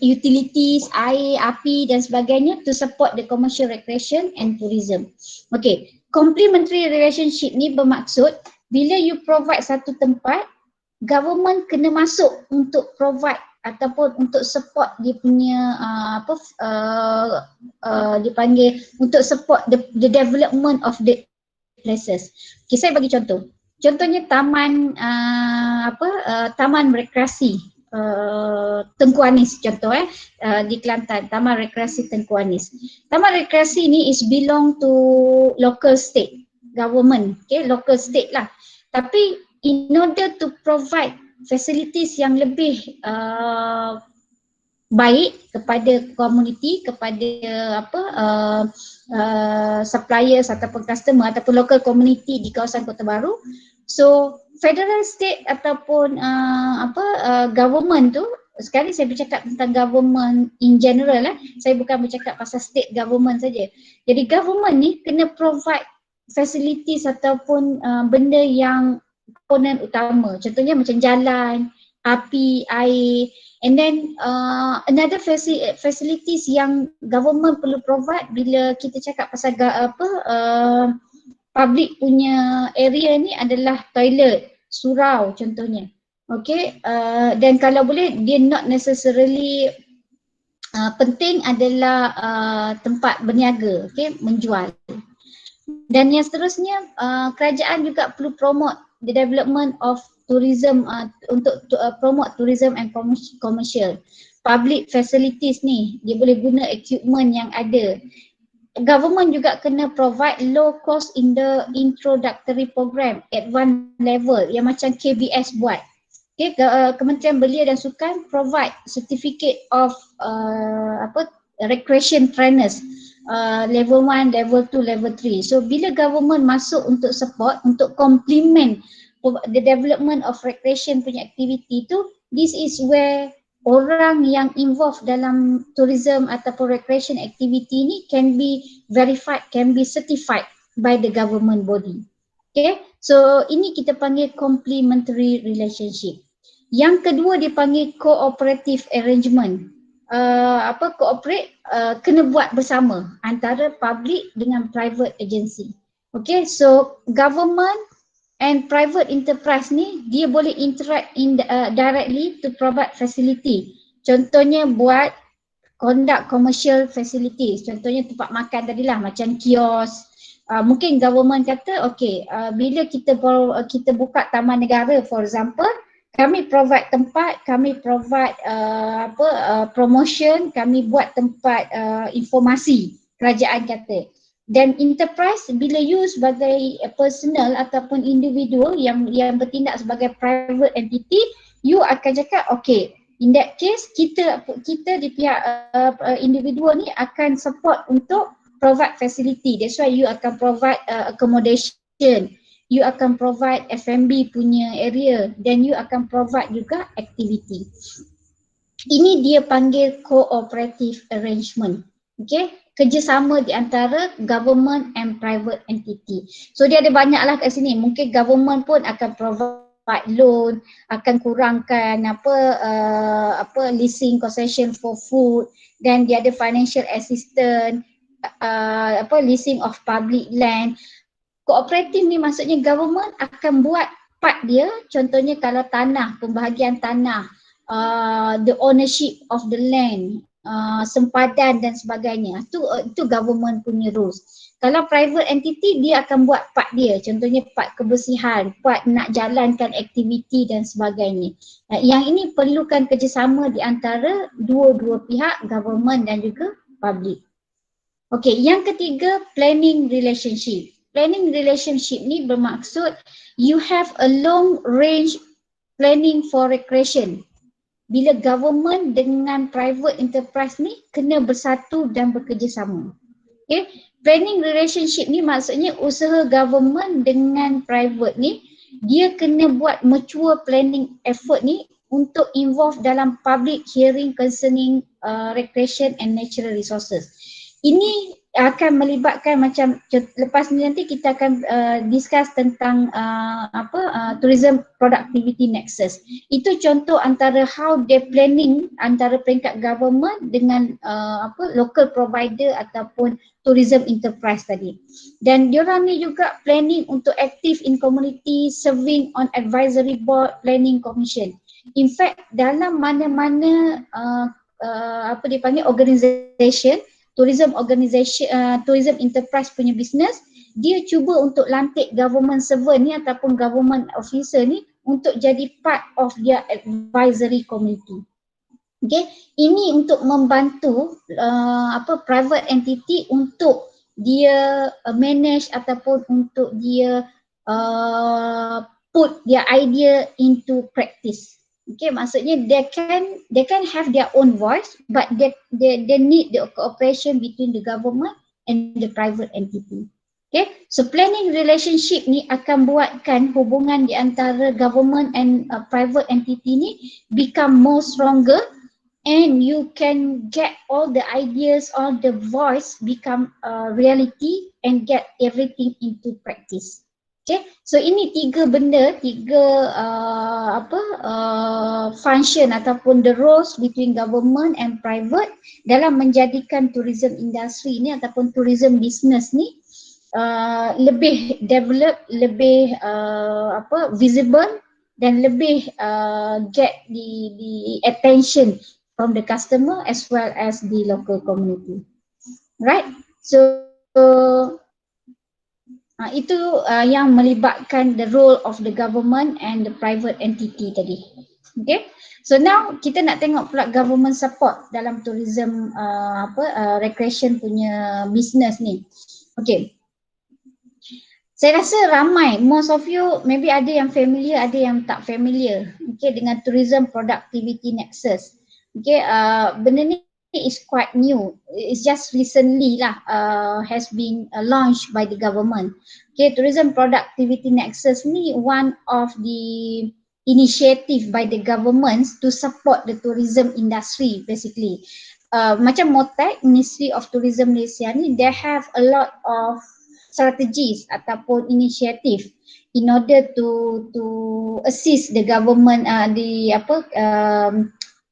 utilities, air, api dan sebagainya to support the commercial recreation and tourism. Okay, complementary relationship ni bermaksud bila you provide satu tempat, government kena masuk untuk provide ataupun untuk support dia punya dia panggil untuk support the development of the places. Okay, saya bagi contoh. Contohnya taman taman rekreasi Tengku Anis contoh di Kelantan, Taman Rekreasi Tengku Anis. Taman rekreasi ni is belong to local state government, okay, local state lah. Tapi in order to provide facilities yang lebih baik kepada community, kepada suppliers ataupun customer ataupun local community di kawasan Kota Baru, so federal state ataupun government tu, sekali saya bercakap tentang government in general saya bukan bercakap pasal state government saja. Jadi government ni kena provide facilities ataupun benda yang komponen utama, contohnya macam jalan, api, air, and then another facilities yang government perlu provide bila kita cakap pasal public punya area ni adalah toilet, surau contohnya. Okay, dan kalau boleh dia not necessarily penting adalah tempat berniaga, okay, menjual. Dan yang seterusnya kerajaan juga perlu promote the development of tourism untuk promote tourism and commercial. Public facilities ni dia boleh guna equipment yang ada. Government juga kena provide low cost in the introductory program advanced level yang macam KBS buat. Okay, Kementerian Belia dan Sukan provide certificate of recreation trainers, level 1, level 2, level 3. So bila government masuk untuk support, untuk complement the development of recreation punya activity tu, this is where orang yang involved dalam tourism ataupun recreation activity ni can be verified, can be certified by the government body. Okay, so ini kita panggil complementary relationship. Yang kedua dipanggil cooperative arrangement. Cooperate kena buat bersama antara public dengan private agency. Okay, so government and private enterprise ni dia boleh interact directly to provide facility. Contohnya buat conduct commercial facilities. Contohnya tempat makan tadilah macam kios. Mungkin government kata okay, bila kita buka taman negara for example, kami provide tempat, kami provide promotion, kami buat tempat informasi kerajaan kata. Dan enterprise bila you sebagai personal ataupun individual yang bertindak sebagai private entity, you akan cakap okay, in that case kita di pihak individual ni akan support untuk provide facility. That's why you akan provide accommodation, you akan provide F&B punya area, dan you akan provide juga activity. Ini dia panggil cooperative arrangement. Okay, kerjasama di antara government and private entity. So dia ada banyaklah kat sini. Mungkin government pun akan provide loan, akan kurangkan leasing concession for food, dan dia ada financial assistance, leasing of public land. Kooperatif ni maksudnya government akan buat part dia, contohnya kalau tanah, pembahagian tanah, the ownership of the land, sempadan dan sebagainya, itu government punya rules. Kalau private entity dia akan buat part dia, contohnya part kebersihan, part nak jalankan aktiviti dan sebagainya. Yang ini perlukan kerjasama di antara dua-dua pihak, government dan juga public. Okey, yang ketiga planning relationship. Planning relationship ni bermaksud you have a long range planning for recreation. Bila government dengan private enterprise ni kena bersatu dan bekerjasama. Okay, planning relationship ni maksudnya usaha government dengan private ni dia kena buat mature planning effort ni untuk involve dalam public hearing concerning recreation and natural resources. Ini akan melibatkan macam lepas ni nanti kita akan discuss tentang tourism productivity nexus. Itu contoh antara how they planning antara peringkat government dengan local provider ataupun tourism enterprise tadi. Dan diorang ni juga planning untuk active in community, serving on advisory board, planning commission. In fact dalam mana-mana dipanggil organisation, tourism organization, tourism enterprise punya business, dia cuba untuk lantik government servant ni ataupun government officer ni untuk jadi part of their advisory committee. Okay, ini untuk membantu private entity untuk dia manage ataupun untuk dia put their idea into practice. Okay, maksudnya they can have their own voice, but they need the cooperation between the government and the private entity. Okay, so planning relationship ni akan buatkan hubungan di antara government and private entity ni become more stronger, and you can get all the ideas, all the voice become reality and get everything into practice. Okay, so ini tiga benda, function ataupun the roles between government and private dalam menjadikan tourism industry ni ataupun tourism business ni lebih develop, lebih visible dan lebih get the attention from the customer as well as the local community. Right? So itu yang melibatkan the role of the government and the private entity tadi. Okay, so now kita nak tengok pula government support dalam tourism recreation punya business ni. Okay, saya rasa ramai, most of you maybe ada yang familiar, ada yang tak familiar, okay, dengan tourism productivity nexus. Okay, benda ni is quite new. It's just recently lah has been launched by the government. Okay, Tourism Productivity Nexus ni one of the initiative by the governments to support the tourism industry basically. Macam MOTAC, Ministry of Tourism Malaysia ni, they have a lot of strategies ataupun initiative in order to assist the government,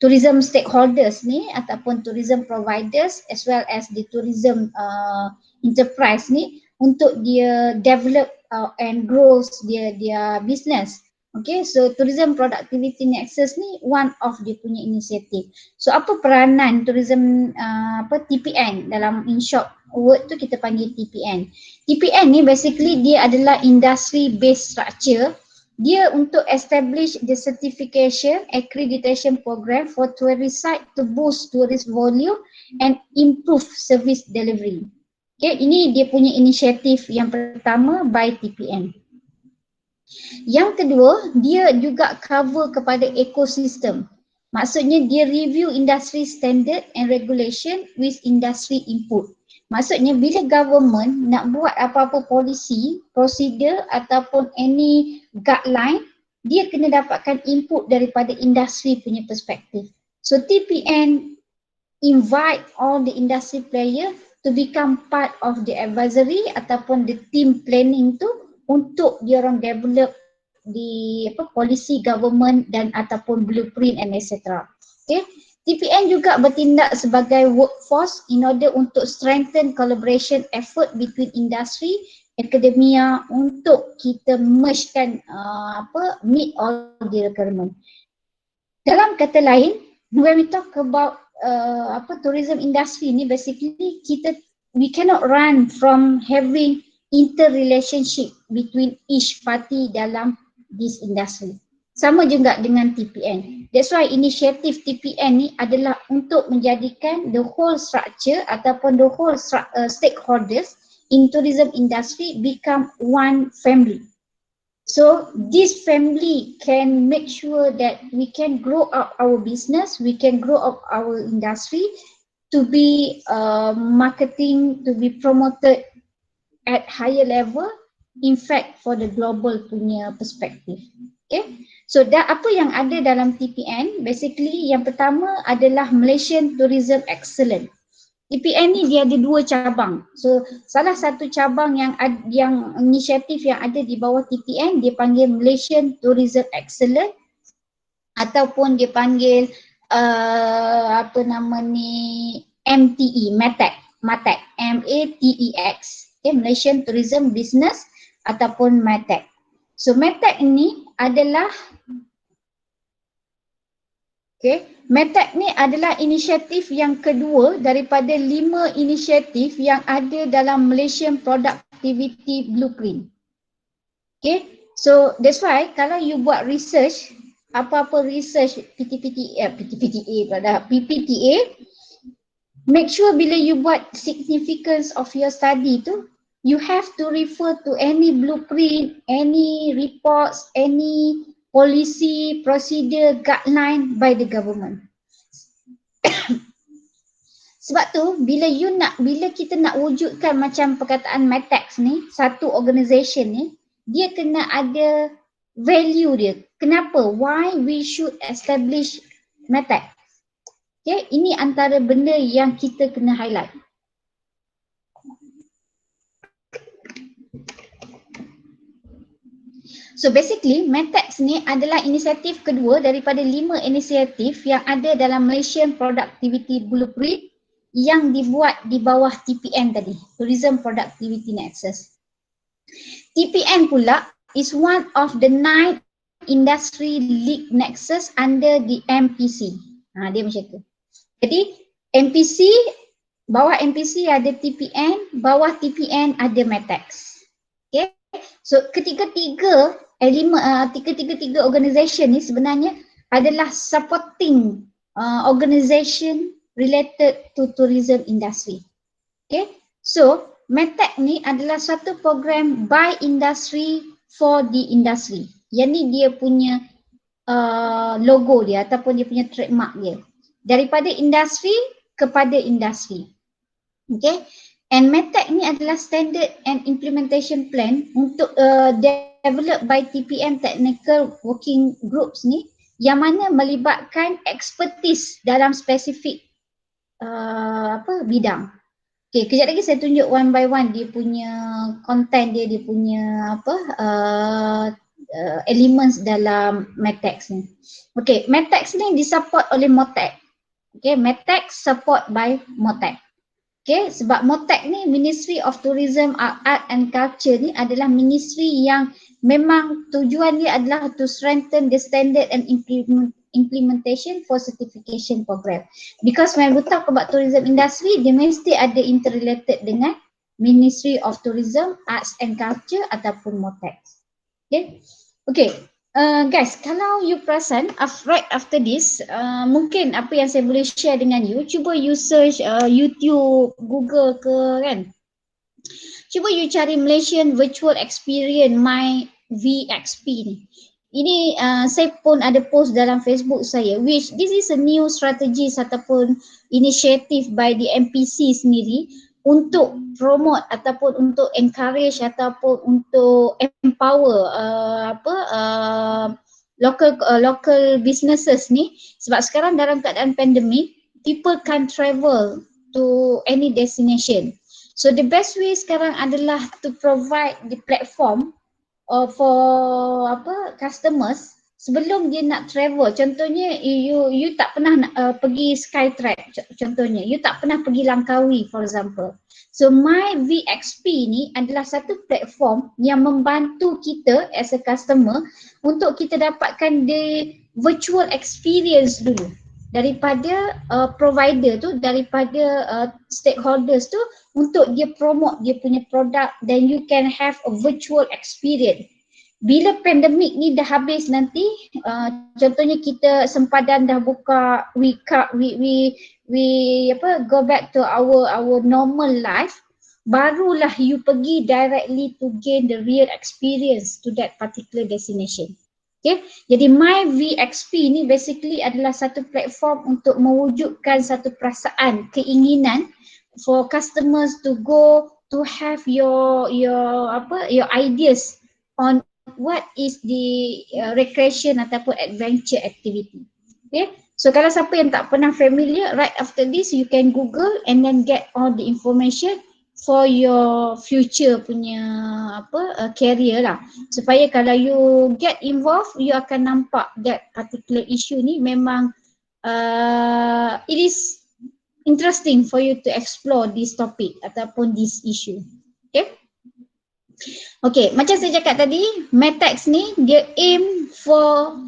tourism stakeholders ni ataupun tourism providers as well as the tourism enterprise ni untuk dia develop and grow dia business. Okay, so Tourism Productivity Nexus ni one of dia punya inisiatif. So apa peranan tourism TPN dalam in short word tu kita panggil TPN. TPN ni basically dia adalah industry based structure. Dia untuk establish the certification accreditation program for tourist site to boost tourist volume and improve service delivery. Okay, ini dia punya inisiatif yang pertama by TPN. Yang kedua, dia juga cover kepada ekosistem. Maksudnya dia review industry standard and regulation with industry input. Maksudnya bila government nak buat apa-apa polisi, prosedur ataupun any guideline, dia kena dapatkan input daripada industri punya perspektif. So TPN invite all the industry player to become part of the advisory ataupun the team planning tu untuk dia orang develop di policy government dan ataupun blueprint and etc. Okay. TPN juga bertindak sebagai workforce in order untuk strengthen collaboration effort between industry, academia untuk kita mergekan meet all the requirement. Dalam kata lain, when we talk about tourism industry ni basically we cannot run from having interrelationship between each party dalam this industry. Sama juga dengan TPN. That's why inisiatif TPN ni adalah untuk menjadikan the whole structure ataupun the whole stakeholders in tourism industry become one family. So this family can make sure that we can grow up our business, we can grow up our industry to be marketing, to be promoted at higher level, in fact for the global punya perspective. Okay, so apa yang ada dalam TPN, basically yang pertama adalah Malaysian Tourism Excellence. TPN ni dia ada dua cabang. So salah satu cabang yang inisiatif yang ada di bawah TPN dia panggil Malaysian Tourism Excellence ataupun dia panggil MTE, MATEX, MATEX, okay, Malaysian Tourism Business ataupun MATEX. So MATEX ni adalah MATEX ni adalah inisiatif yang kedua daripada 5 inisiatif yang ada dalam Malaysian Productivity Blueprint. Okay, so that's why kalau you buat research, apa-apa research PPTA, make sure bila you buat significance of your study tu, you have to refer to any blueprint, any reports, any policy, procedure, guideline by the government. Sebab tu bila kita nak wujudkan macam perkataan MATEX ni, satu organisation ni, dia kena ada value dia. Kenapa? Why we should establish MATEX? Okay, ini antara benda yang kita kena highlight. So basically MATEX ni adalah inisiatif kedua daripada 5 inisiatif yang ada dalam Malaysian Productivity Blueprint yang dibuat di bawah TPN tadi, Tourism Productivity Nexus. TPN pula is one of the 9 industry league nexus under the MPC. Dia macam tu. Jadi MPC, bawah MPC ada TPN, bawah TPN ada MATEX. Okay. So ketiga-tiga organisation ni sebenarnya adalah supporting organisation related to tourism industry. Okay, so MATEX ni adalah satu program by industry for the industry. Yang ni dia punya logo dia ataupun dia punya trademark dia. Daripada industri kepada industri. Okay, and METAC ni adalah standard and implementation plan untuk developed by TPM Technical Working Groups ni, yang mana melibatkan expertise dalam spesifik bidang. Okay, kejap lagi saya tunjuk one by one dia punya content dia, dia punya elements dalam METAC ni. Okay, METAC ni disupport oleh MOTAC. Okay, METAC support by MOTAC. Okay, sebab MOTAC ni Ministry of Tourism, Art and Culture ni adalah ministry yang memang tujuan dia adalah to strengthen the standard and implementation for certification program. Because when we talk about tourism industry, dia mesti ada interrelated dengan Ministry of Tourism, Arts and Culture ataupun MOTAC. Okay, okay. Guys, kalau you perasan right after this, mungkin apa yang saya boleh share dengan you, cuba you search YouTube, Google ke kan. Cuba you cari Malaysian Virtual Experience My VXP ni. Ini saya pun ada post dalam Facebook saya, which this is a new strategies ataupun initiative by the MPC sendiri untuk promote ataupun untuk encourage ataupun untuk empower local businesses ni, sebab sekarang dalam keadaan pandemik people can't travel to any destination. So the best way sekarang adalah to provide the platform for customers sebelum dia nak travel. Contohnya you tak pernah pergi Skytrack, contohnya you tak pernah pergi Langkawi for example. So My VXP ni adalah satu platform yang membantu kita as a customer untuk kita dapatkan the virtual experience dulu daripada provider tu, daripada stakeholders tu, untuk dia promote dia punya produk, then you can have a virtual experience. Bila pandemik ni dah habis nanti, contohnya kita sempadan dah buka, we go back to our normal life, barulah you pergi directly to gain the real experience to that particular destination. Okay, jadi My VXP ni basically adalah satu platform untuk mewujudkan satu perasaan, keinginan for customers to go to have your ideas on what is the recreation ataupun adventure activity. Okay, so kalau siapa yang tak pernah familiar, right after this you can Google and then get all the information for your future punya career lah, supaya kalau you get involved, you akan nampak that particular issue ni memang it is interesting for you to explore this topic ataupun this issue. Okay. Okay, macam saya cakap tadi, METAC ni dia aim for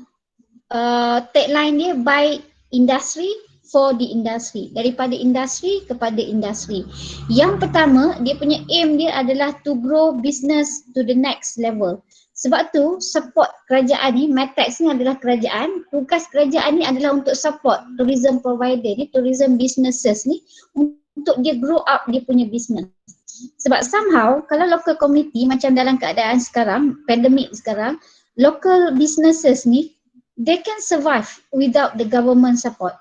tagline dia by industry for the industry, daripada industri kepada industri. Yang pertama, dia punya aim dia adalah to grow business to the next level. Sebab tu support kerajaan ni, METAC ni adalah kerajaan, tugas kerajaan ni adalah untuk support tourism provider ni, tourism businesses ni untuk dia grow up dia punya business. Sebab somehow kalau local community macam dalam keadaan sekarang, pandemik sekarang, local businesses ni they can survive without the government support.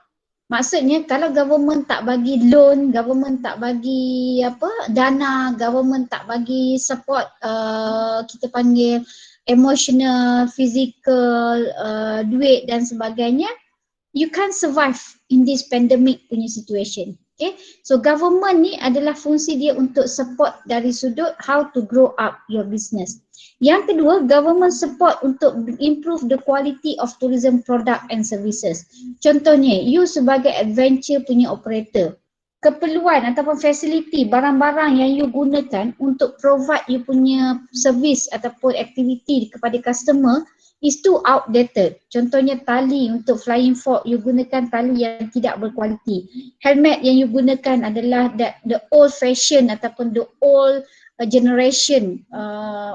Maksudnya kalau government tak bagi loan, government tak bagi dana, government tak bagi support kita panggil emotional, physical, duit dan sebagainya, you can't survive in this pandemic punya situation. Okay, so government ni adalah fungsi dia untuk support dari sudut how to grow up your business. Yang kedua, government support untuk improve the quality of tourism product and services. Contohnya, you sebagai adventure punya operator, keperluan ataupun facility, barang-barang yang you gunakan untuk provide you punya service ataupun activity kepada customer is too outdated. Contohnya tali untuk flying fox, you gunakan tali yang tidak berkualiti. Helmet yang you gunakan adalah the old fashion ataupun the old generation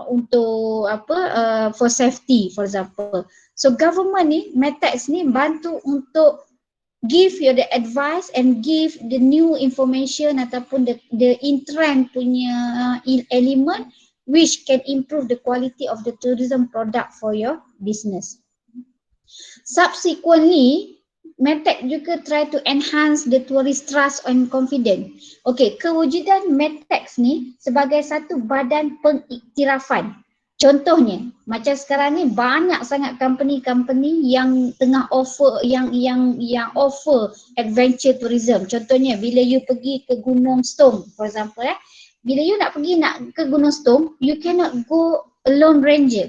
untuk for safety for example. So government ni, METAC ni bantu untuk give you the advice and give the new information ataupun the in-trend punya element which can improve the quality of the tourism product for your business. Subsequently, MedTech juga try to enhance the tourist trust and confidence. Okay, kewujudan MedTech ni sebagai satu badan pengiktirafan. Contohnya, macam sekarang ni banyak sangat company-company yang tengah offer yang offer adventure tourism. Contohnya, bila you pergi ke Gunung Stong, for example, bila you nak pergi ke Gunung Stong, you cannot go alone ranger.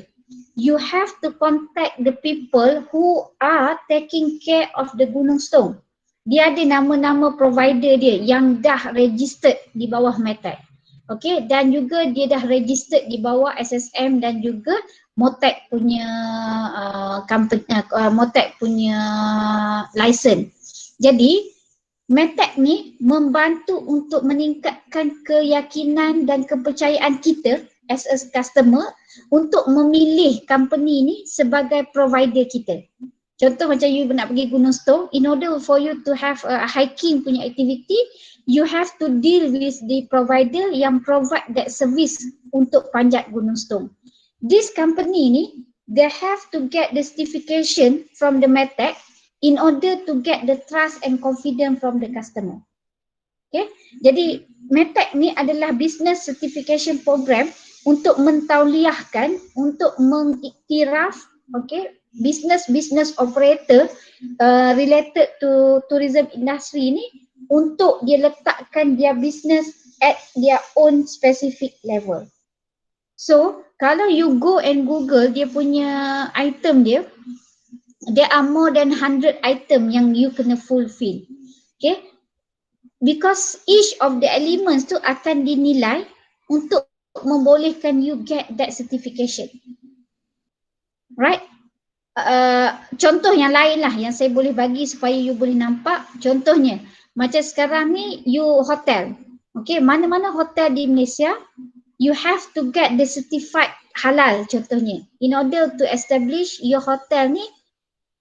You have to contact the people who are taking care of the Gunung Stong. Dia ada nama-nama provider dia yang dah registered di bawah MedTech. Okay, dan juga dia dah registered di bawah SSM dan juga MOTEC punya company, MOTEC punya license. Jadi MedTech ni membantu untuk meningkatkan keyakinan dan kepercayaan kita as a customer untuk memilih company ni sebagai provider kita. Contoh macam you nak pergi Gunung Stong, in order for you to have a hiking punya activity, you have to deal with the provider yang provide that service untuk panjat Gunung Stong. This company ni, they have to get the certification from the MedTech in order to get the trust and confidence from the customer. Okay, jadi MedTech ni adalah business certification program untuk mentauliahkan, untuk mengiktiraf, okay, business operator related to tourism industry ni untuk dia letakkan dia business at their own specific level. So, kalau you go and Google dia punya item dia, there are more than 100 item yang you kena fulfill. Okay? Because each of the elements tu akan dinilai untuk membolehkan you get that certification. Right? Contoh yang lain lah yang saya boleh bagi supaya you boleh nampak. Contohnya, macam sekarang ni you hotel. Okay, mana-mana hotel di Malaysia, you have to get the certified halal contohnya. In order to establish your hotel ni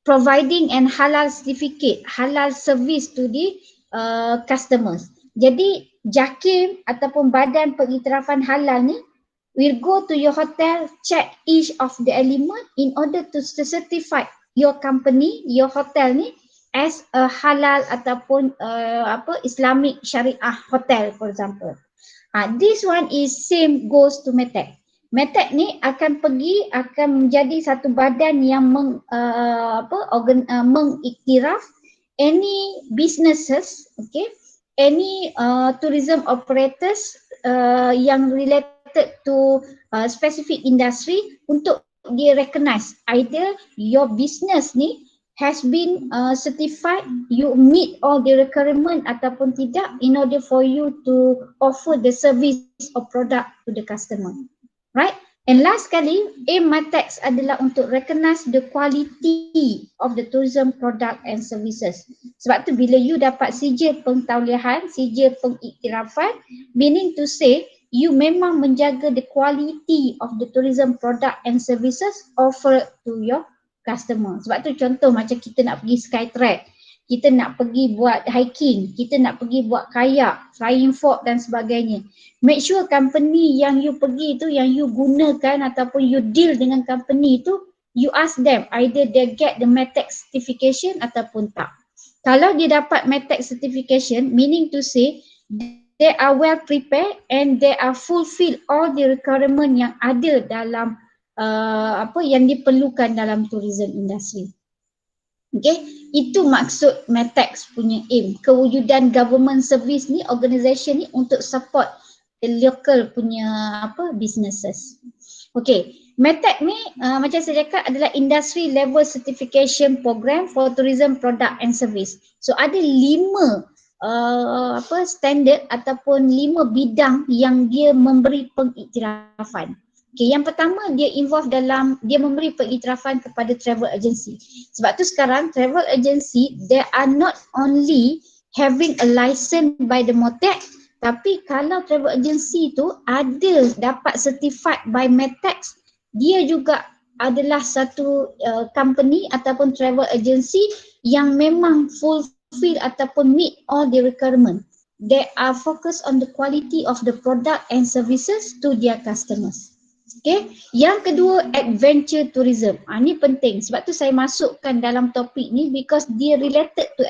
providing an halal certificate, halal service to the customers. Jadi JAKIM ataupun badan pengiktirafan halal ni will go to your hotel, check each of the element in order to certify your company, your hotel ni as a halal ataupun Islamic Syariah hotel for example. This one is same goes to MedTech. MedTech ni akan menjadi satu badan yang mengiktiraf any businesses, okay, any tourism operators yang related to specific industry untuk dia recognize either your business ni has been certified, you meet all the requirement ataupun tidak in order for you to offer the service or product to the customer. Right? And last sekali, aim MedTech adalah untuk recognize the quality of the tourism product and services. Sebab tu bila you dapat sijil pengtauliahan, sijil pengiktirafan, meaning to say you memang menjaga the quality of the tourism product and services offered to your customer. Sebab tu contoh macam kita nak pergi Skytrack, kita nak pergi buat hiking, kita nak pergi buat kayak, flying fox dan sebagainya. Make sure company yang you pergi tu, yang you gunakan ataupun you deal dengan company tu, you ask them either they get the MedTech certification ataupun tak. Kalau dia dapat MedTech certification, meaning to say they are well prepared and they are fulfill all the requirement yang ada dalam yang diperlukan dalam tourism industry. Okay, itu maksud MedTech punya aim. Kewujudan government service ni, organisation ni untuk support the local punya businesses. Okay, MedTech ni macam saya cakap adalah industry level certification program for tourism product and service. So ada 5 standard ataupun 5 bidang yang dia memberi pengiktirafan. Okay, yang pertama dia involve dalam, dia memberi pengiktirafan kepada travel agency. Sebab tu sekarang travel agency, they are not only having a license by the MOTEC, tapi kalau travel agency tu ada dapat certified by MedTech, dia juga adalah satu company ataupun travel agency yang memang fulfill ataupun meet all the requirement. They are focused on the quality of the product and services to their customers. Okay, yang kedua adventure tourism. Ni penting sebab tu saya masukkan dalam topik ni because dia related to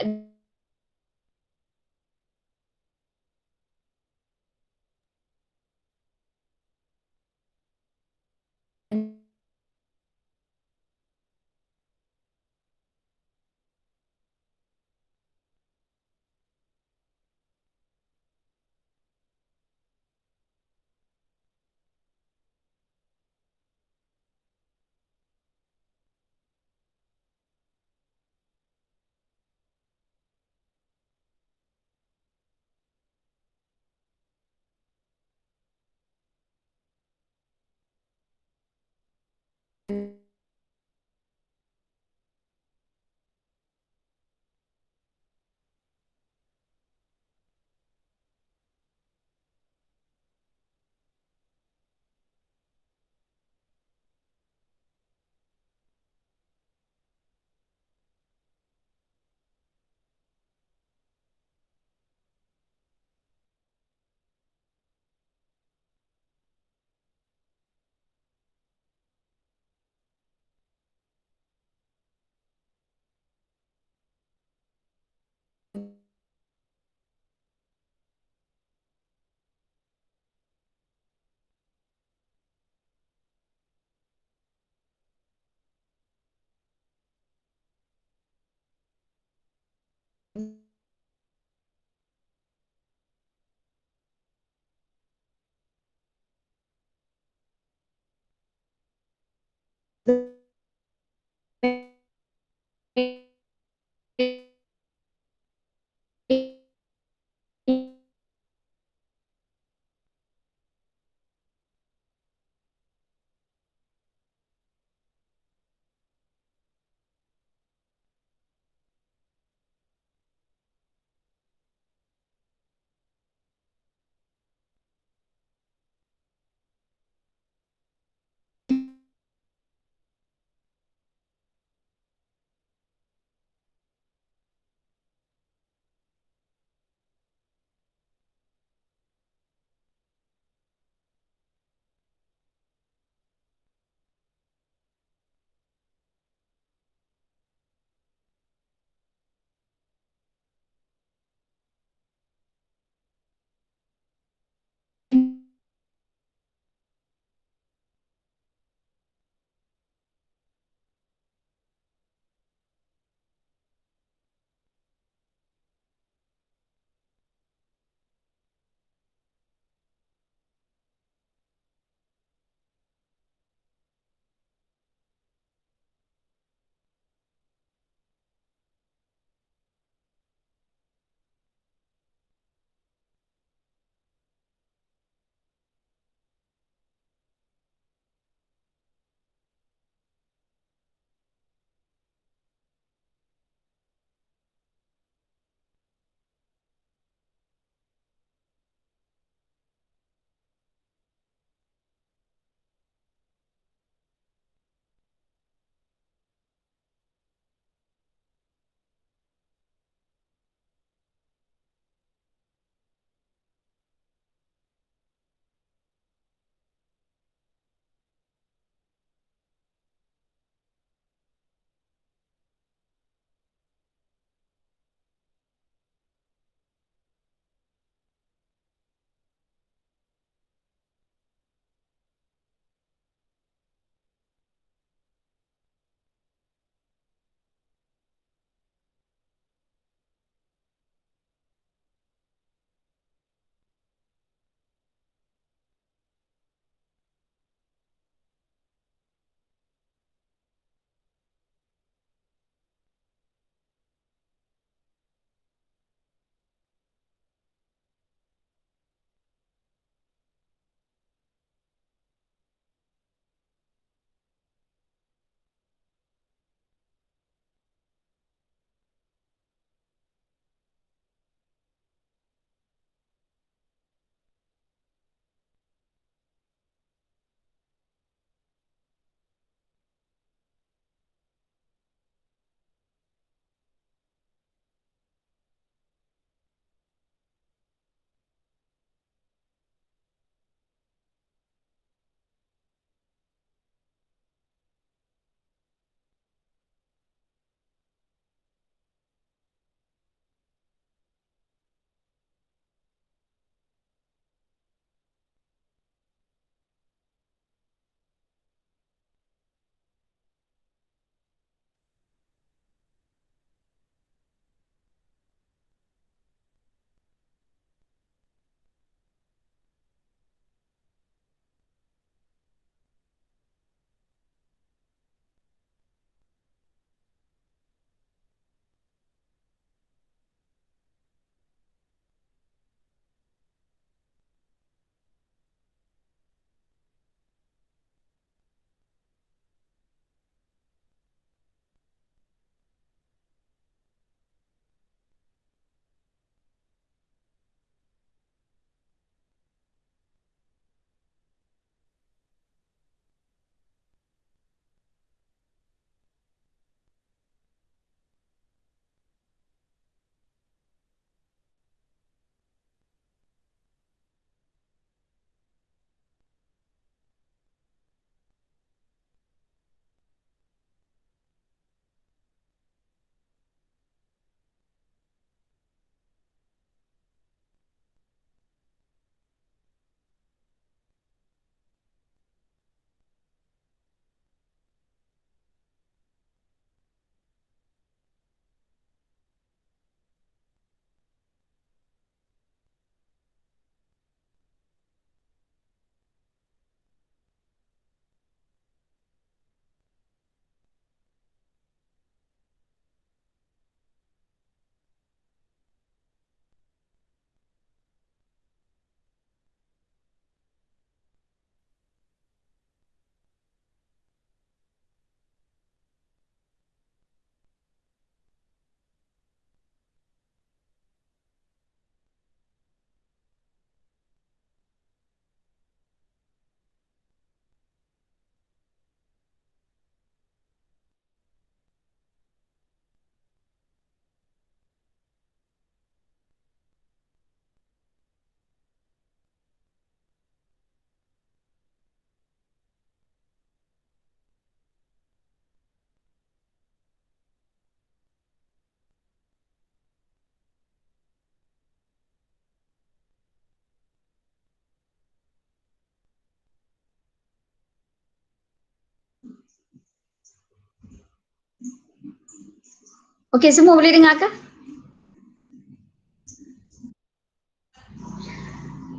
Okey, semua boleh dengar ke?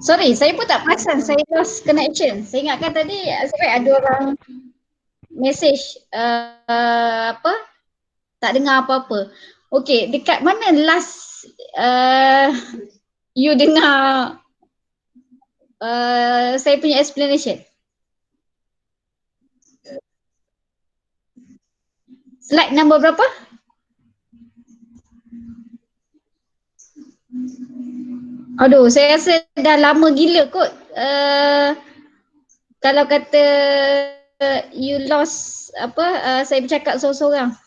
Sorry, saya pun tak perasan saya lost connection. Saya ingatkan tadi sebab ada orang message apa tak dengar apa-apa. Okey, dekat mana last you dengar saya punya explanation? Slide nombor berapa? Aduh, saya rasa dah lama gila kot. Kalau kata you lost apa, saya bercakap seorang-seorang.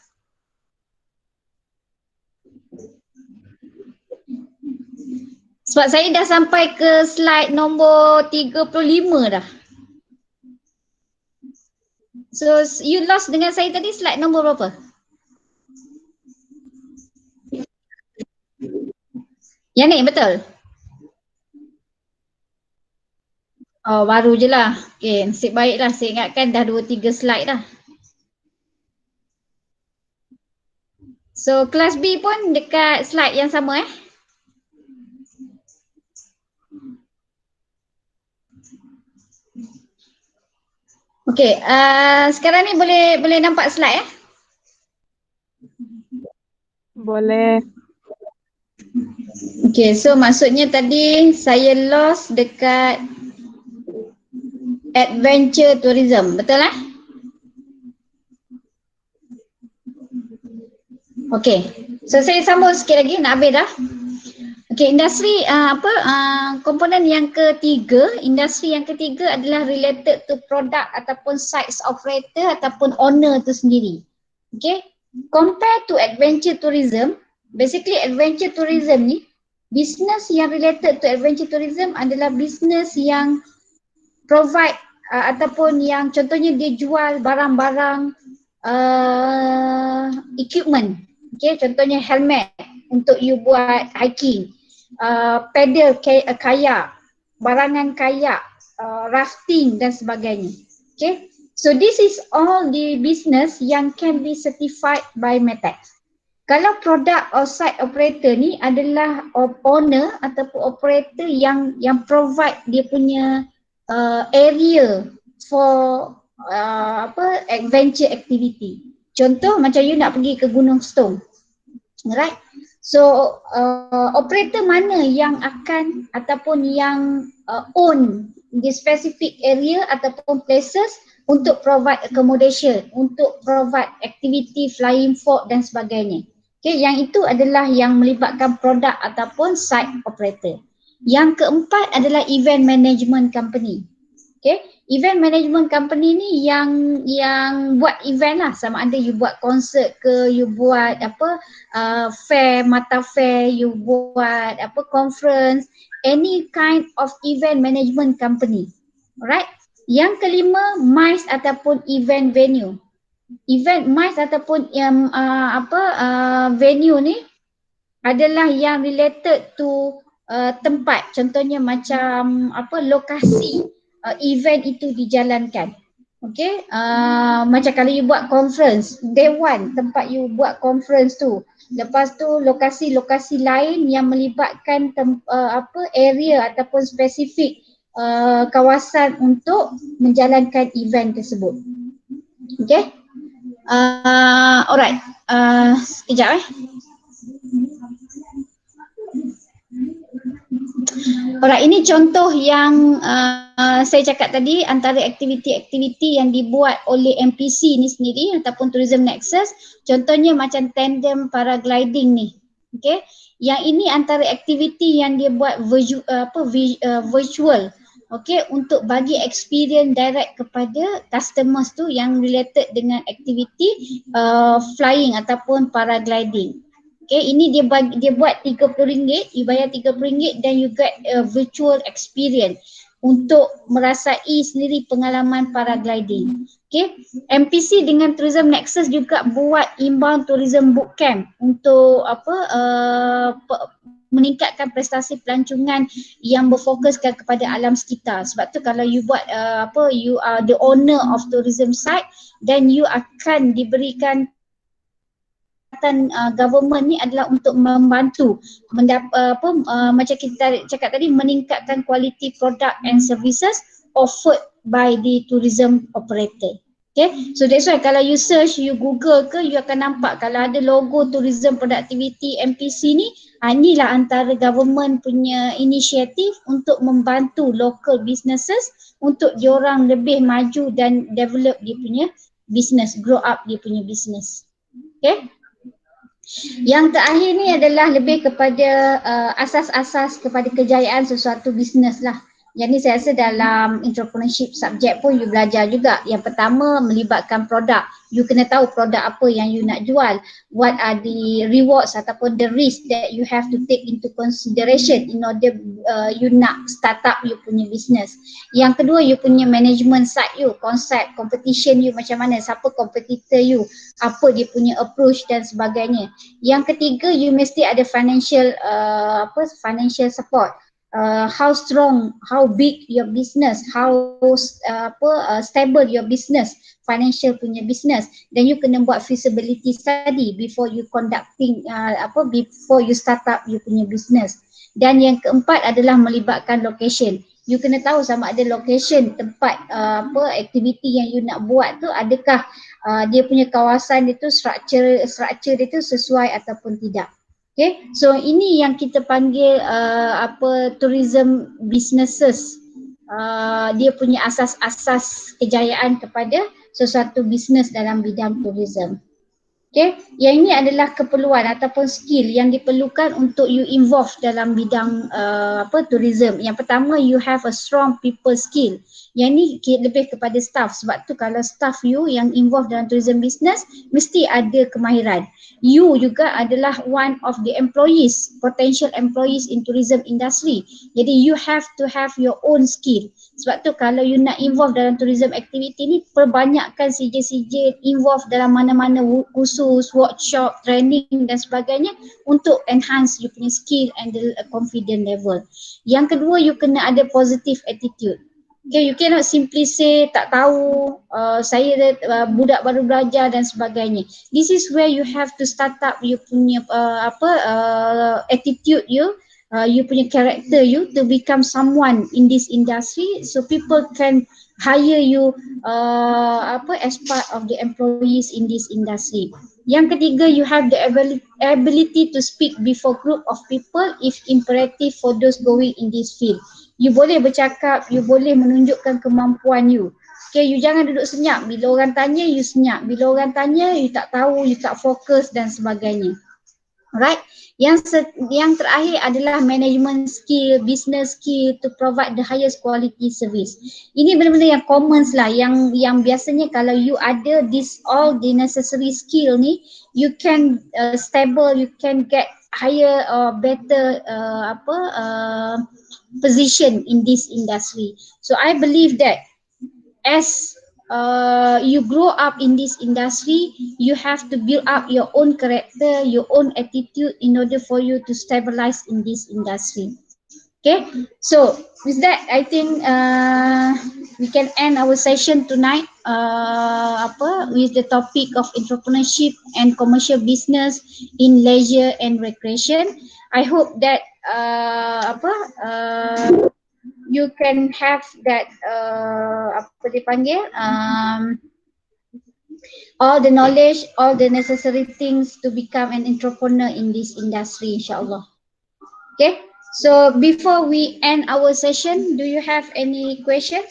Sebab saya dah sampai ke slide nombor 35 dah. So you lost dengan saya tadi slide nombor berapa? Yang ni betul? Oh, baru je lah. Okay, nasib baik lah. Saya ingatkan dah 2-3 slide dah. So kelas B pun dekat slide yang sama Okay, sekarang ni boleh nampak slide Boleh. Okay, so maksudnya tadi saya lost dekat adventure tourism, betul lah? Okay, so saya sambung sikit lagi, nak habis dah. Okay, industri komponen yang ketiga, industri yang ketiga adalah related to product ataupun sites operator ataupun owner tu sendiri. Okay, compared to adventure tourism, basically adventure tourism ni, business yang related to adventure tourism adalah business yang provide ataupun yang contohnya dia jual barang-barang equipment. Okay, contohnya helmet untuk you buat hiking, pedal kayak, barangan kayak, rafting dan sebagainya. Okay, so this is all the business yang can be certified by MATEX. Kalau produk or site operator ni adalah owner ataupun operator yang provide dia punya area for adventure activity. Contoh macam you nak pergi ke Gunung Stone, right? So operator mana yang akan ataupun yang own the specific area ataupun places untuk provide accommodation, untuk provide activity, flying fox dan sebagainya. Okay, yang itu adalah yang melibatkan produk ataupun site operator. Yang keempat adalah event management company. Okay, event management company ni yang buat event lah, sama ada you buat konsert ke, you buat fair, mata fair, you buat conference, any kind of event management company. Alright. Yang kelima, MICE ataupun event venue. Event MICE ataupun venue ni adalah yang related to tempat, contohnya macam lokasi event itu dijalankan. Okay, macam kalau you buat conference, day one tempat you buat conference tu. Lepas tu lokasi-lokasi lain yang melibatkan area ataupun spesifik kawasan untuk menjalankan event tersebut. Okay, alright, sekejap Alright, ini contoh yang saya cakap tadi, antara aktiviti-aktiviti yang dibuat oleh MPC ni sendiri ataupun Tourism Nexus. Contohnya macam tandem paragliding ni. Okay, yang ini antara aktiviti yang dia buat virtual. Okay, untuk bagi experience direct kepada customers tu yang related dengan aktiviti flying ataupun paragliding. Okay, ini dia buat RM30, you bayar RM30 dan you get a virtual experience untuk merasai sendiri pengalaman paragliding. Okay, MPC dengan Tourism Nexus juga buat inbound tourism bootcamp untuk meningkatkan prestasi pelancongan yang berfokuskan kepada alam sekitar. Sebab tu kalau you buat you are the owner of tourism site, then you akan diberikan pendekatan government ni adalah untuk membantu macam kita cakap tadi, meningkatkan quality product and services offered by the tourism operator. Okay, so that's why kalau you search, you google ke, you akan nampak kalau ada logo tourism productivity MPC ni, inilah antara government punya inisiatif untuk membantu local businesses untuk diorang lebih maju dan develop dia punya business, grow up dia punya business. Okay. Yang terakhir ni adalah lebih kepada asas-asas kepada kejayaan sesuatu bisnes lah. Yang ni saya rasa dalam entrepreneurship subject pun you belajar juga. Yang pertama, melibatkan produk. You kena tahu produk apa yang you nak jual. What are the rewards ataupun the risk that you have to take into consideration in order you nak start up you punya business. Yang kedua, you punya management side you, konsep, competition you macam mana, siapa competitor you, apa dia punya approach dan sebagainya. Yang ketiga, you mesti ada financial financial support. How strong, how big your business, how stable your business, financial punya business. Then you kena buat feasibility study before you conducting before you start up you punya business. Dan yang keempat adalah melibatkan location. You kena tahu sama ada location tempat aktiviti yang you nak buat tu, adakah dia punya kawasan itu structure dia tu sesuai ataupun tidak. Okay, so ini yang kita panggil tourism businesses. Dia punya asas-asas kejayaan kepada sesuatu bisnes dalam bidang tourism. Okay, yang ini adalah keperluan ataupun skill yang diperlukan untuk you involve dalam bidang tourism. Yang pertama, you have a strong people skill. Yang ni lebih kepada staff, sebab tu kalau staff you yang involve dalam tourism business mesti ada kemahiran. You juga adalah one of the employees, potential employees in tourism industry. Jadi you have to have your own skill. Sebab tu kalau you nak involve dalam tourism activity ni, perbanyakkan CJ involve dalam mana-mana kursus, workshop, training dan sebagainya untuk enhance you punya skill and the confidence level. Yang kedua, you kena ada positive attitude. Okay, you cannot simply say tak tahu, saya budak baru belajar dan sebagainya. This is where you have to start up you punya attitude you punya character you to become someone in this industry, so people can hire you as part of the employees in this industry. Yang ketiga, you have the ability to speak before group of people if imperative for those going in this field. You boleh bercakap, you boleh menunjukkan kemampuan you. Okay, you jangan duduk senyap. Bila orang tanya, you senyap. Bila orang tanya, you tak tahu, you tak fokus dan sebagainya. Right? Yang terakhir adalah management skill, business skill to provide the highest quality service. Ini benda-benda yang commons lah, yang biasanya kalau you ada all the necessary skill ni, you can stable, you can get higher or better position in this industry. So I believe that as you grow up in this industry, you have to build up your own character, your own attitude in order for you to stabilize in this industry. Okay, so with that, I think we can end our session tonight with the topic of entrepreneurship and commercial business in leisure and recreation. I hope that you can have that all the knowledge, all the necessary things to become an entrepreneur in this industry, insyaAllah. Okay, so before we end our session, do you have any questions?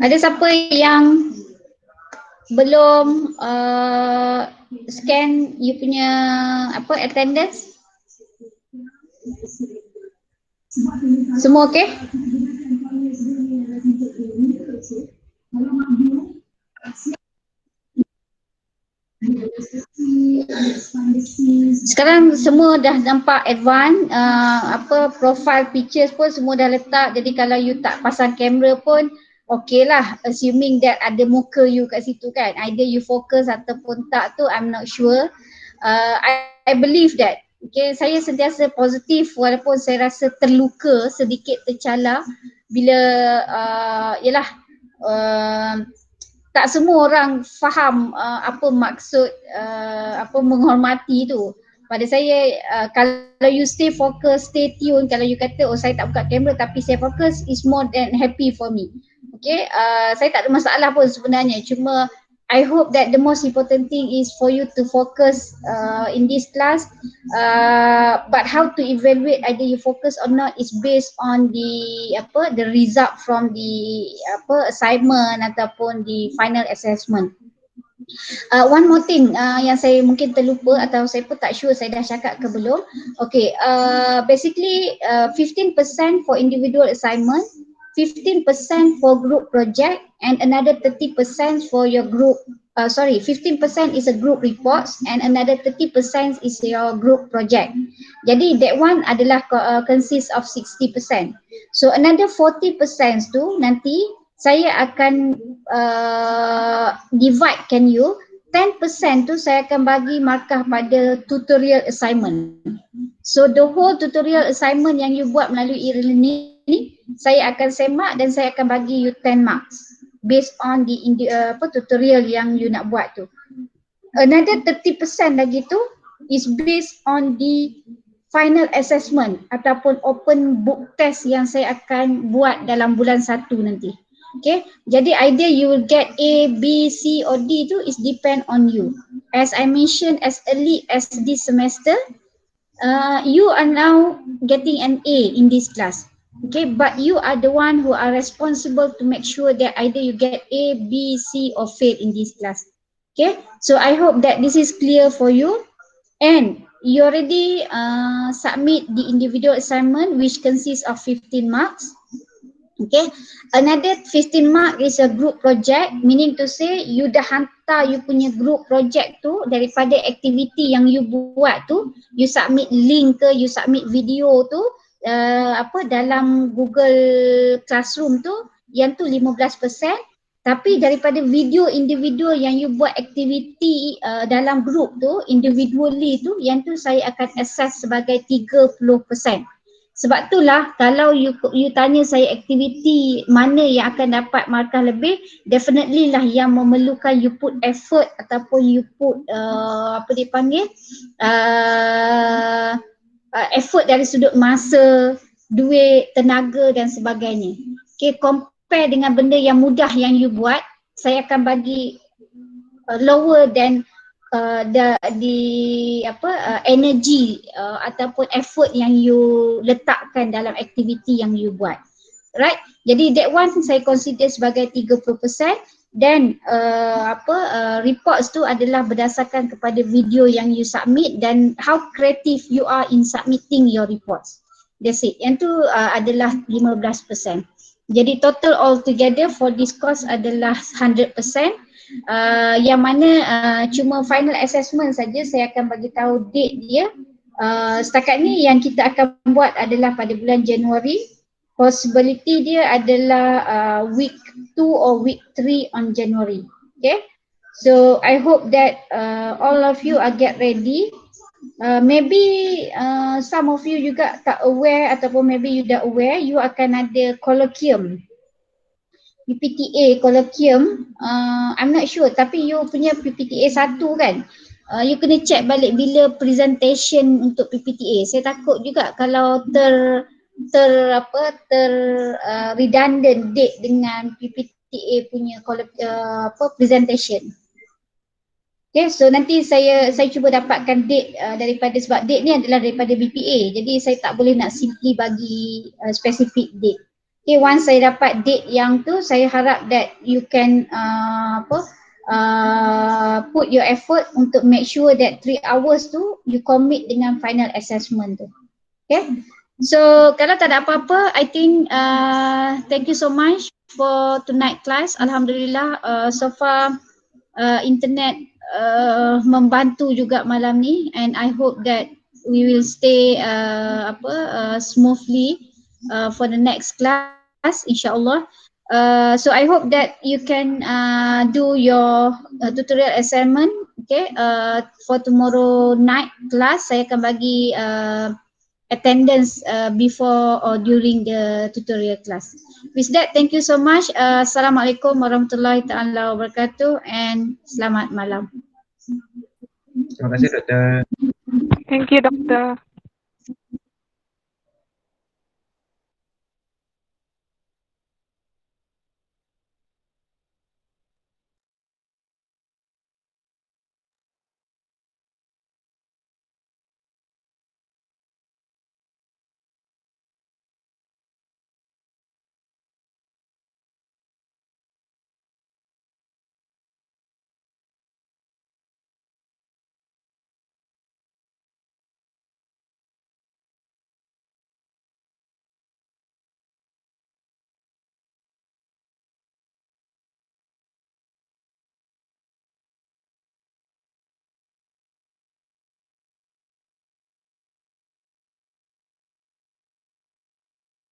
Ada siapa yang belum scan you punya attendance? Semua okay? Sekarang semua dah nampak advance, profile pictures pun semua dah letak. Jadi kalau you tak pasang kamera pun okay lah, assuming that ada muka you kat situ kan. Either you focus ataupun tak tu, I'm not sure. I believe that. Okay, saya sentiasa positif walaupun saya rasa terluka, sedikit tercalar bila tak semua orang faham apa maksud apa menghormati tu. Pada saya kalau you stay focus, stay tune, kalau you kata oh saya tak buka kamera tapi saya fokus, is more than happy for me. Okay, saya tak ada masalah pun sebenarnya, cuma I hope that the most important thing is for you to focus in this class, but how to evaluate either you focus or not is based on the result from the assignment ataupun the final assessment. One more thing yang saya mungkin terlupa atau saya pun tak sure saya dah cakap ke belum. Okay, basically 15% for individual assignment, 15% for group project, and another 30% for your group. 15% is a group reports and another 30% is your group project. Jadi that one adalah consist of 60%. So another 40% tu nanti saya akan dividekan you. 10% tu saya akan bagi markah pada tutorial assignment. So the whole tutorial assignment yang you buat melalui e-learning ni, saya akan semak dan saya akan bagi you 10 marks based on the tutorial yang you nak buat tu. Another 30% lagi tu is based on the final assessment ataupun open book test yang saya akan buat dalam bulan 1 nanti. Okay, jadi either you will get A, B, C or D tu is depend on you. As I mentioned, as early as this semester, you are now getting an A in this class. Okay, but you are the one who are responsible to make sure that either you get A, B, C or fail in this class. Okay, so I hope that this is clear for you, and you already submit the individual assignment which consists of 15 marks. Okay, another 15 mark is a group project, meaning to say you dah hantar you punya group project tu daripada aktiviti yang you buat tu, you submit link ke, you submit video tu dalam Google Classroom tu, yang tu 15%, tapi daripada video individual yang you buat aktiviti dalam group tu individually tu, yang tu saya akan assess sebagai 30%. Sebab itulah kalau you tanya saya aktiviti mana yang akan dapat markah lebih, definitely lah yang memerlukan you put effort ataupun you put effort dari sudut masa, duit, tenaga dan sebagainya. Okay, compare dengan benda yang mudah yang you buat, saya akan bagi lower than energy ataupun effort yang you letakkan dalam aktiviti yang you buat. Right? Jadi that one saya consider sebagai 30%, dan reports tu adalah berdasarkan kepada video yang you submit dan how creative you are in submitting your reports. That's it. Yang tu adalah 15%. Jadi total altogether for this course adalah 100%. Yang mana cuma final assessment saja saya akan bagi tahu date dia. Setakat ni yang kita akan buat adalah pada bulan Januari. Possibility dia adalah week 2 or week 3 on January. Okay, so I hope that all of you are get ready. Maybe some of you juga tak aware ataupun maybe you dah aware, you akan ada colloquium, PPTA colloquium. I'm not sure, tapi you punya PPTA 1 kan, you kena check balik bila presentation untuk PPTA. Saya takut juga kalau redundant date dengan PPTA punya presentation. Okay, so nanti saya cuba dapatkan date daripada, sebab date ni adalah daripada BPA, jadi saya tak boleh nak simply bagi specific date. Okay, once saya dapat date yang tu, saya harap that you can put your effort untuk make sure that 3 hours tu you commit dengan final assessment tu. Okay, so kalau tak ada apa-apa, I think thank you so much for tonight class. Alhamdulillah, so far internet membantu juga malam ni, and I hope that we will stay smoothly for the next class, insyaAllah. So I hope that you can do your tutorial assignment. Okay, for tomorrow night class saya akan bagi attendance before or during the tutorial class. With that, thank you so much. Assalamualaikum warahmatullahi taala wabarakatuh and selamat malam. Terima kasih Doktor. Thank you, Doktor.